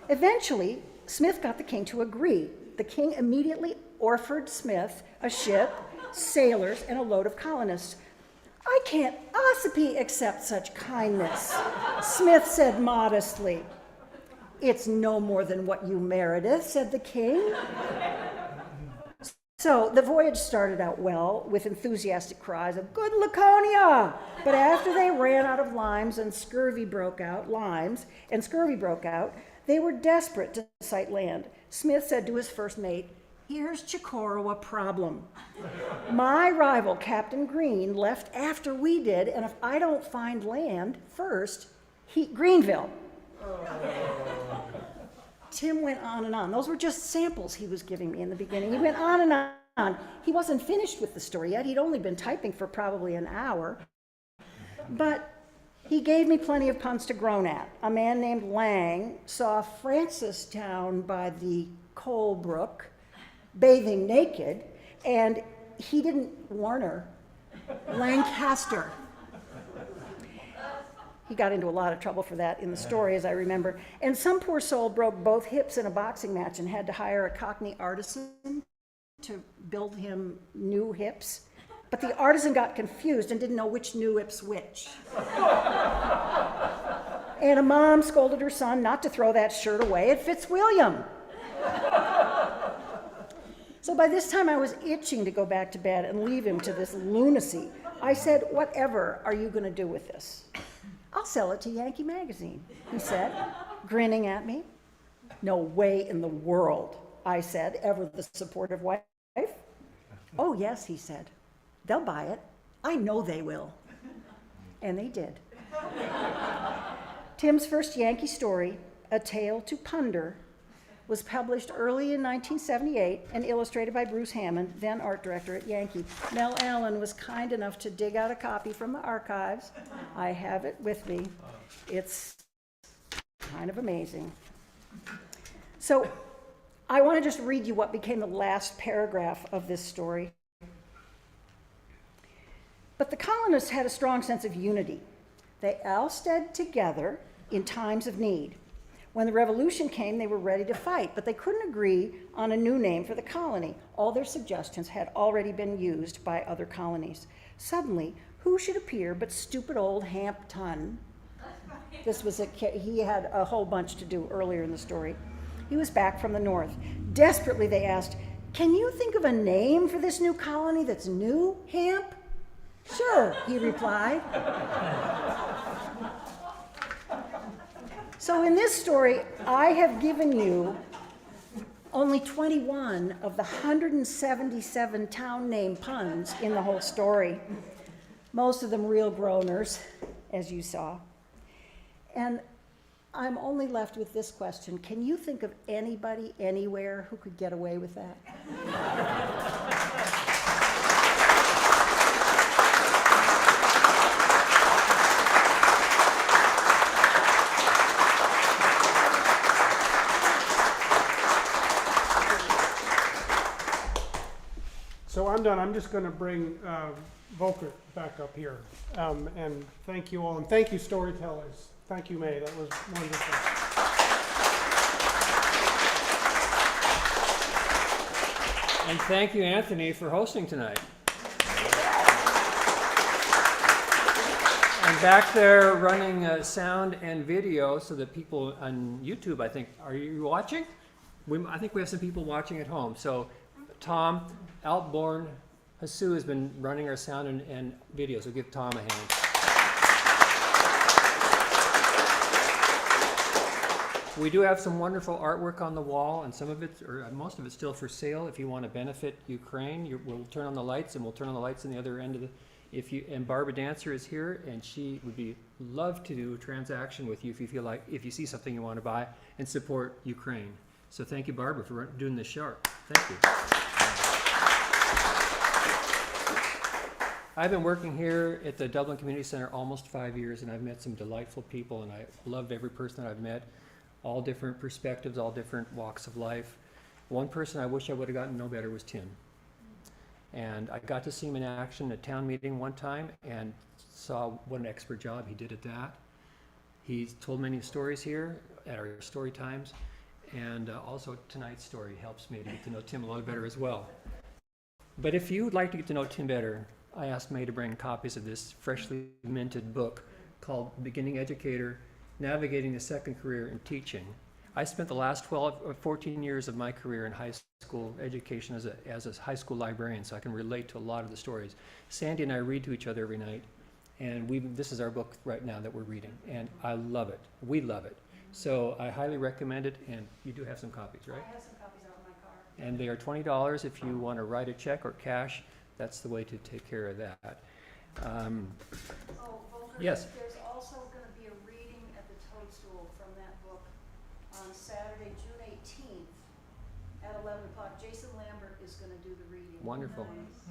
Eventually, Smith got the king to agree. The king immediately offered Smith a ship, sailors, and a load of colonists. I can't possibly accept such kindness, Smith said modestly. It's no more than what you merited, said the king. So the voyage started out well with enthusiastic cries of "Good Laconia!" But after they ran out of limes and scurvy broke out, they were desperate to sight land. Smith said to his first mate, "Here's Chicoro a problem. My rival, Captain Green, left after we did, and if I don't find land first, Greenville." Tim went on and on. Those were just samples he was giving me in the beginning. He went on and on. He wasn't finished with the story yet. He'd only been typing for probably an hour. But he gave me plenty of puns to groan at. A man named Lang saw Francistown by the Coal Brook bathing naked, and he didn't Warner, Lancaster. He got into a lot of trouble for that in the story, as I remember. And some poor soul broke both hips in a boxing match and had to hire a Cockney artisan to build him new hips. But the artisan got confused and didn't know which new hip's which. And a mom scolded her son not to throw that shirt away at Fitzwilliam. So by this time I was itching to go back to bed and leave him to this lunacy. I said, "Whatever are you going to do with this?" "I'll sell it to Yankee Magazine," he said, grinning at me. "No way in the world," I said, ever the supportive wife. "Oh, yes," he said. "They'll buy it. I know they will." And they did. Tim's first Yankee story, A Tale to Ponder, was published early in 1978 and illustrated by Bruce Hammond, then art director at Yankee. Mel Allen was kind enough to dig out a copy from the archives. I have it with me. It's kind of amazing. So I want to just read you what became the last paragraph of this story. But the colonists had a strong sense of unity. They all stood together in times of need. When the revolution came, they were ready to fight, but they couldn't agree on a new name for the colony. All their suggestions had already been used by other colonies. Suddenly, who should appear but stupid old Hampton? He had a whole bunch to do earlier in the story. He was back from the north. Desperately, they asked, "Can you think of a name for this new colony that's new, Hamp?" "Sure," he replied. So in this story, I have given you only 21 of the 177 town name puns in the whole story. Most of them real groaners, as you saw. And I'm only left with this question. Can you think of anybody anywhere who could get away with that? So I'm done. I'm just going to bring Volkert back up here. And thank you all. And thank you, storytellers. Thank you, May. That was wonderful. And thank you, Anthony, for hosting tonight. And back there running sound and video so that people on YouTube, I think, are you watching? I think we have some people watching at home. So Tom Ahlborn-Hsu has been running our sound and video, so give Tom a hand. We do have some wonderful artwork on the wall, and some of it, or most of it's still for sale. If you want to benefit Ukraine, we'll turn on the lights, and we'll turn on the lights on the other end of the. And Barbara Dancer is here, and she would love to do a transaction with you if you see something you want to buy and support Ukraine. So thank you, Barbara, for doing this show. Thank you. I've been working here at the Dublin Community Center almost 5 years, and I've met some delightful people, and I loved every person that I've met. All different perspectives, all different walks of life. One person I wish I would have gotten to know better was Tim. And I got to see him in action at town meeting one time and saw what an expert job he did at that. He's told many stories here at our story times, and also tonight's story helps me to get to know Tim a little better as well. But if you would like to get to know Tim better, I asked May to bring copies of this freshly minted book called Beginning Educator, Navigating the Second Career in Teaching. I spent the last 12 or 14 years of my career in high school education as a high school librarian, so I can relate to a lot of the stories. Sandy and I read to each other every night, and this is our book right now that we're reading, and I love it. We love it. So I highly recommend it, and you do have some copies, right? I have some copies out in my car. And they are $20 if you want to write a check or cash. That's the way to take care of that. Volker, Yes. There's also going to be a reading at the Toadstool from that book on Saturday, June 18th at 11 o'clock. Jason Lambert is going to do the reading. Wonderful.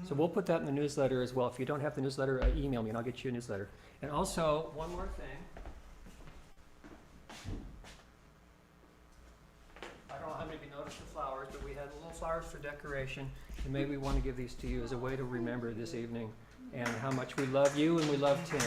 So we'll put that in the newsletter as well. If you don't have the newsletter, email me and I'll get you a newsletter. And also, one more thing. I don't know how many of you noticed the flowers, but we had little flowers for decoration. And maybe we want to give these to you as a way to remember this evening and how much we love you and we love Tim.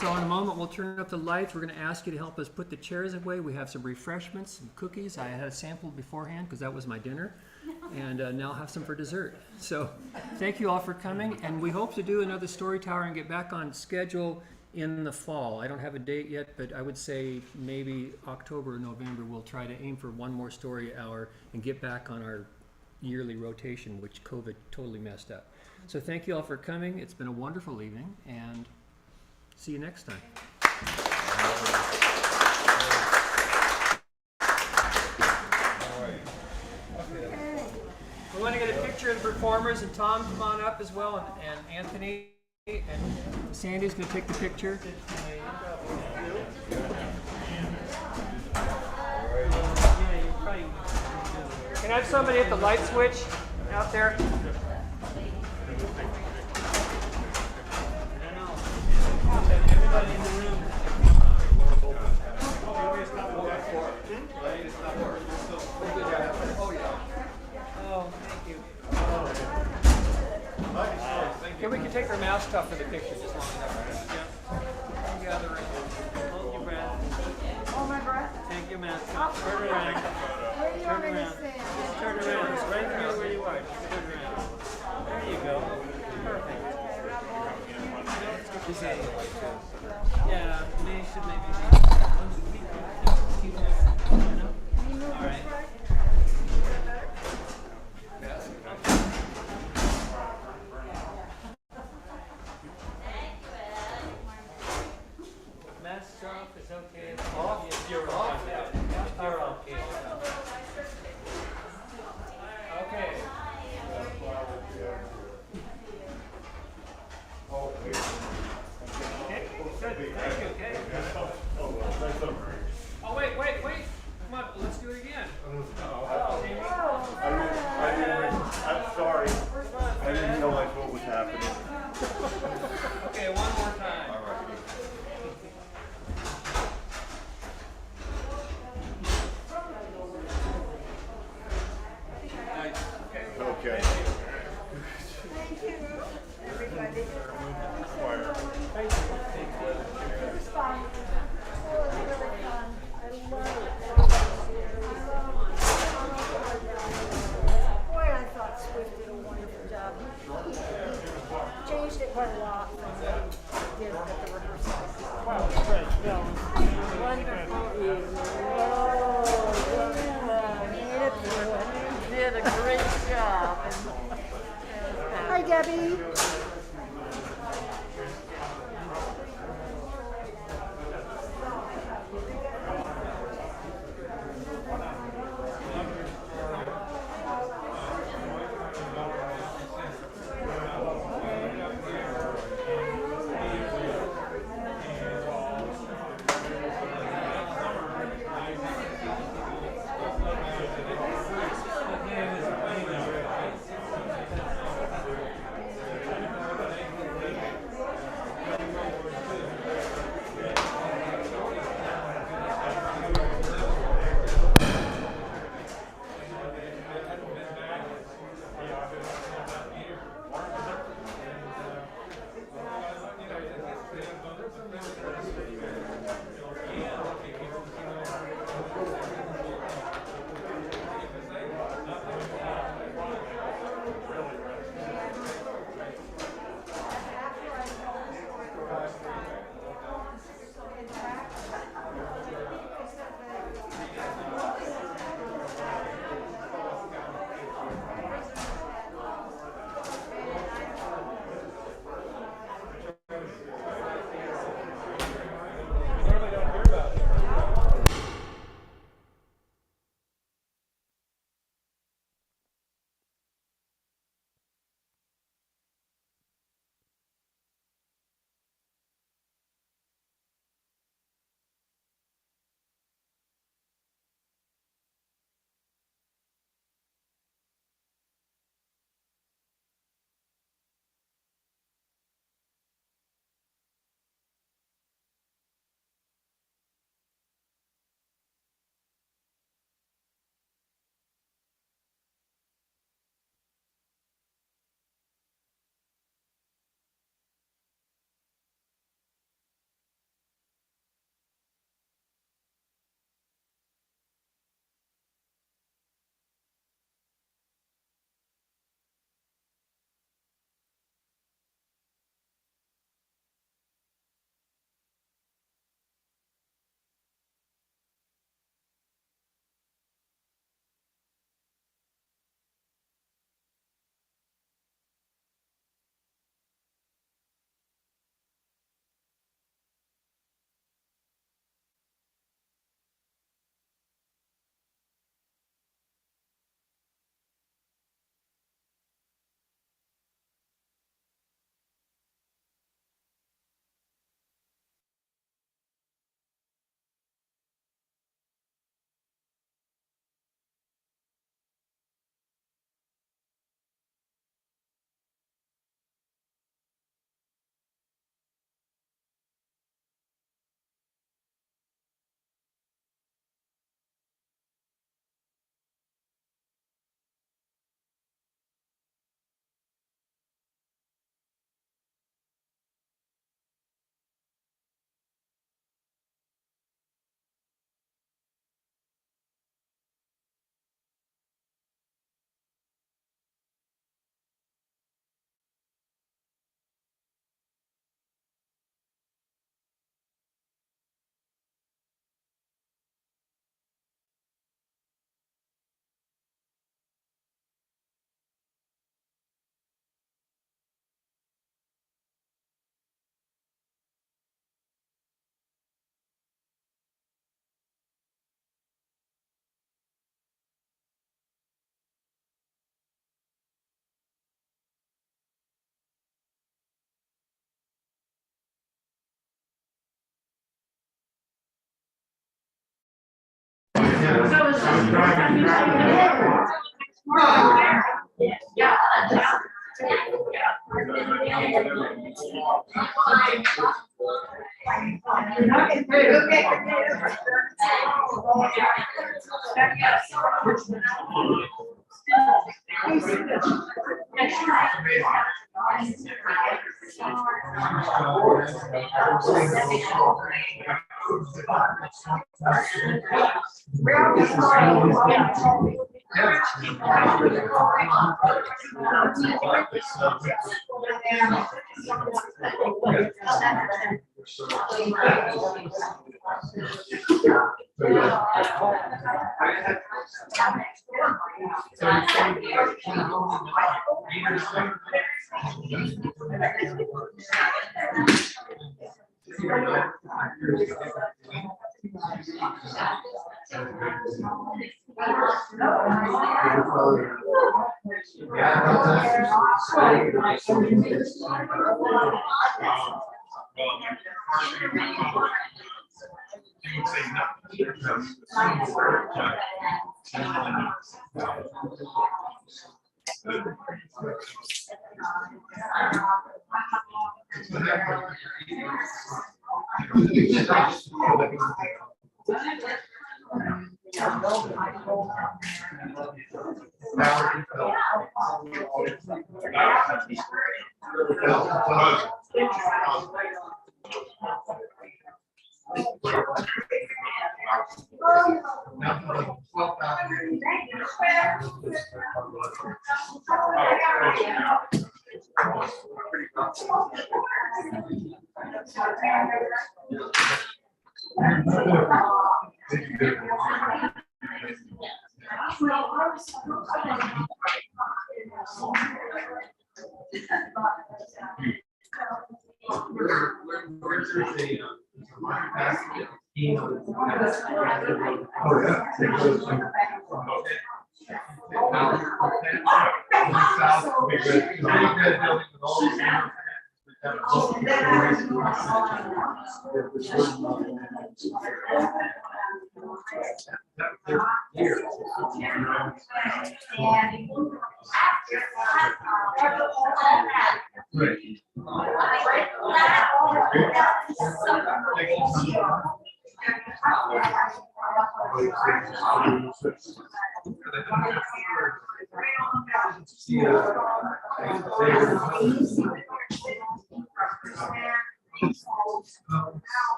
So in a moment we'll turn up the lights. We're going to ask you to help us put the chairs away. We have some refreshments, some cookies. I had a sample beforehand because that was my dinner. And now I'll have some for dessert. So thank you all for coming. And we hope to do another Story Tower and get back on schedule in the fall. I don't have a date yet, but I would say maybe October or November we'll try to aim for one more story hour and get back on our yearly rotation, which COVID totally messed up. So thank you all for coming. It's been a wonderful evening, and see you next time. All right. want to get a picture of the performers, and Tom, come on up as well, and Anthony, and Sandy's going to take the picture. Can I have somebody hit the light switch out there? Everybody in the room. Oh, thank you. Okay, we can take our masks off for the picture just long enough. Yeah. Gathering. Hold your breath. Hold my breath. Take your mask off. Turn around. Where do you want me to stand? Just turn around. It's right here where you are. Just turn around. There you go. Perfect. Okay. Yeah, we should maybe be. All right. Masks off is okay. Off? You're off. You're okay. Okay. Okay, good. Thank you, okay? Oh, wait. Come on, let's do it again. I'm sorry. I didn't realize what was happening. Okay, one more time. All right. Okay. Thank you, everybody. It was fun. It was really fun. I love it. Boy, I thought Swift did a wonderful job. He changed it quite a lot from what he did at the rehearsal. Wow, it's great. Yeah, Wonderful evening. You did a great job. Hi, Debbie.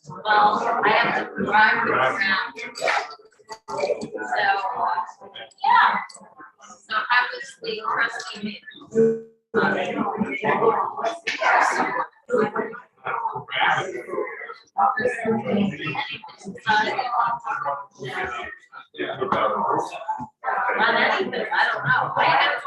Well, I have to drive around. So, yeah. So obviously, trustee me. On anything, I don't know. I have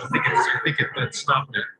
I think it's stopped it.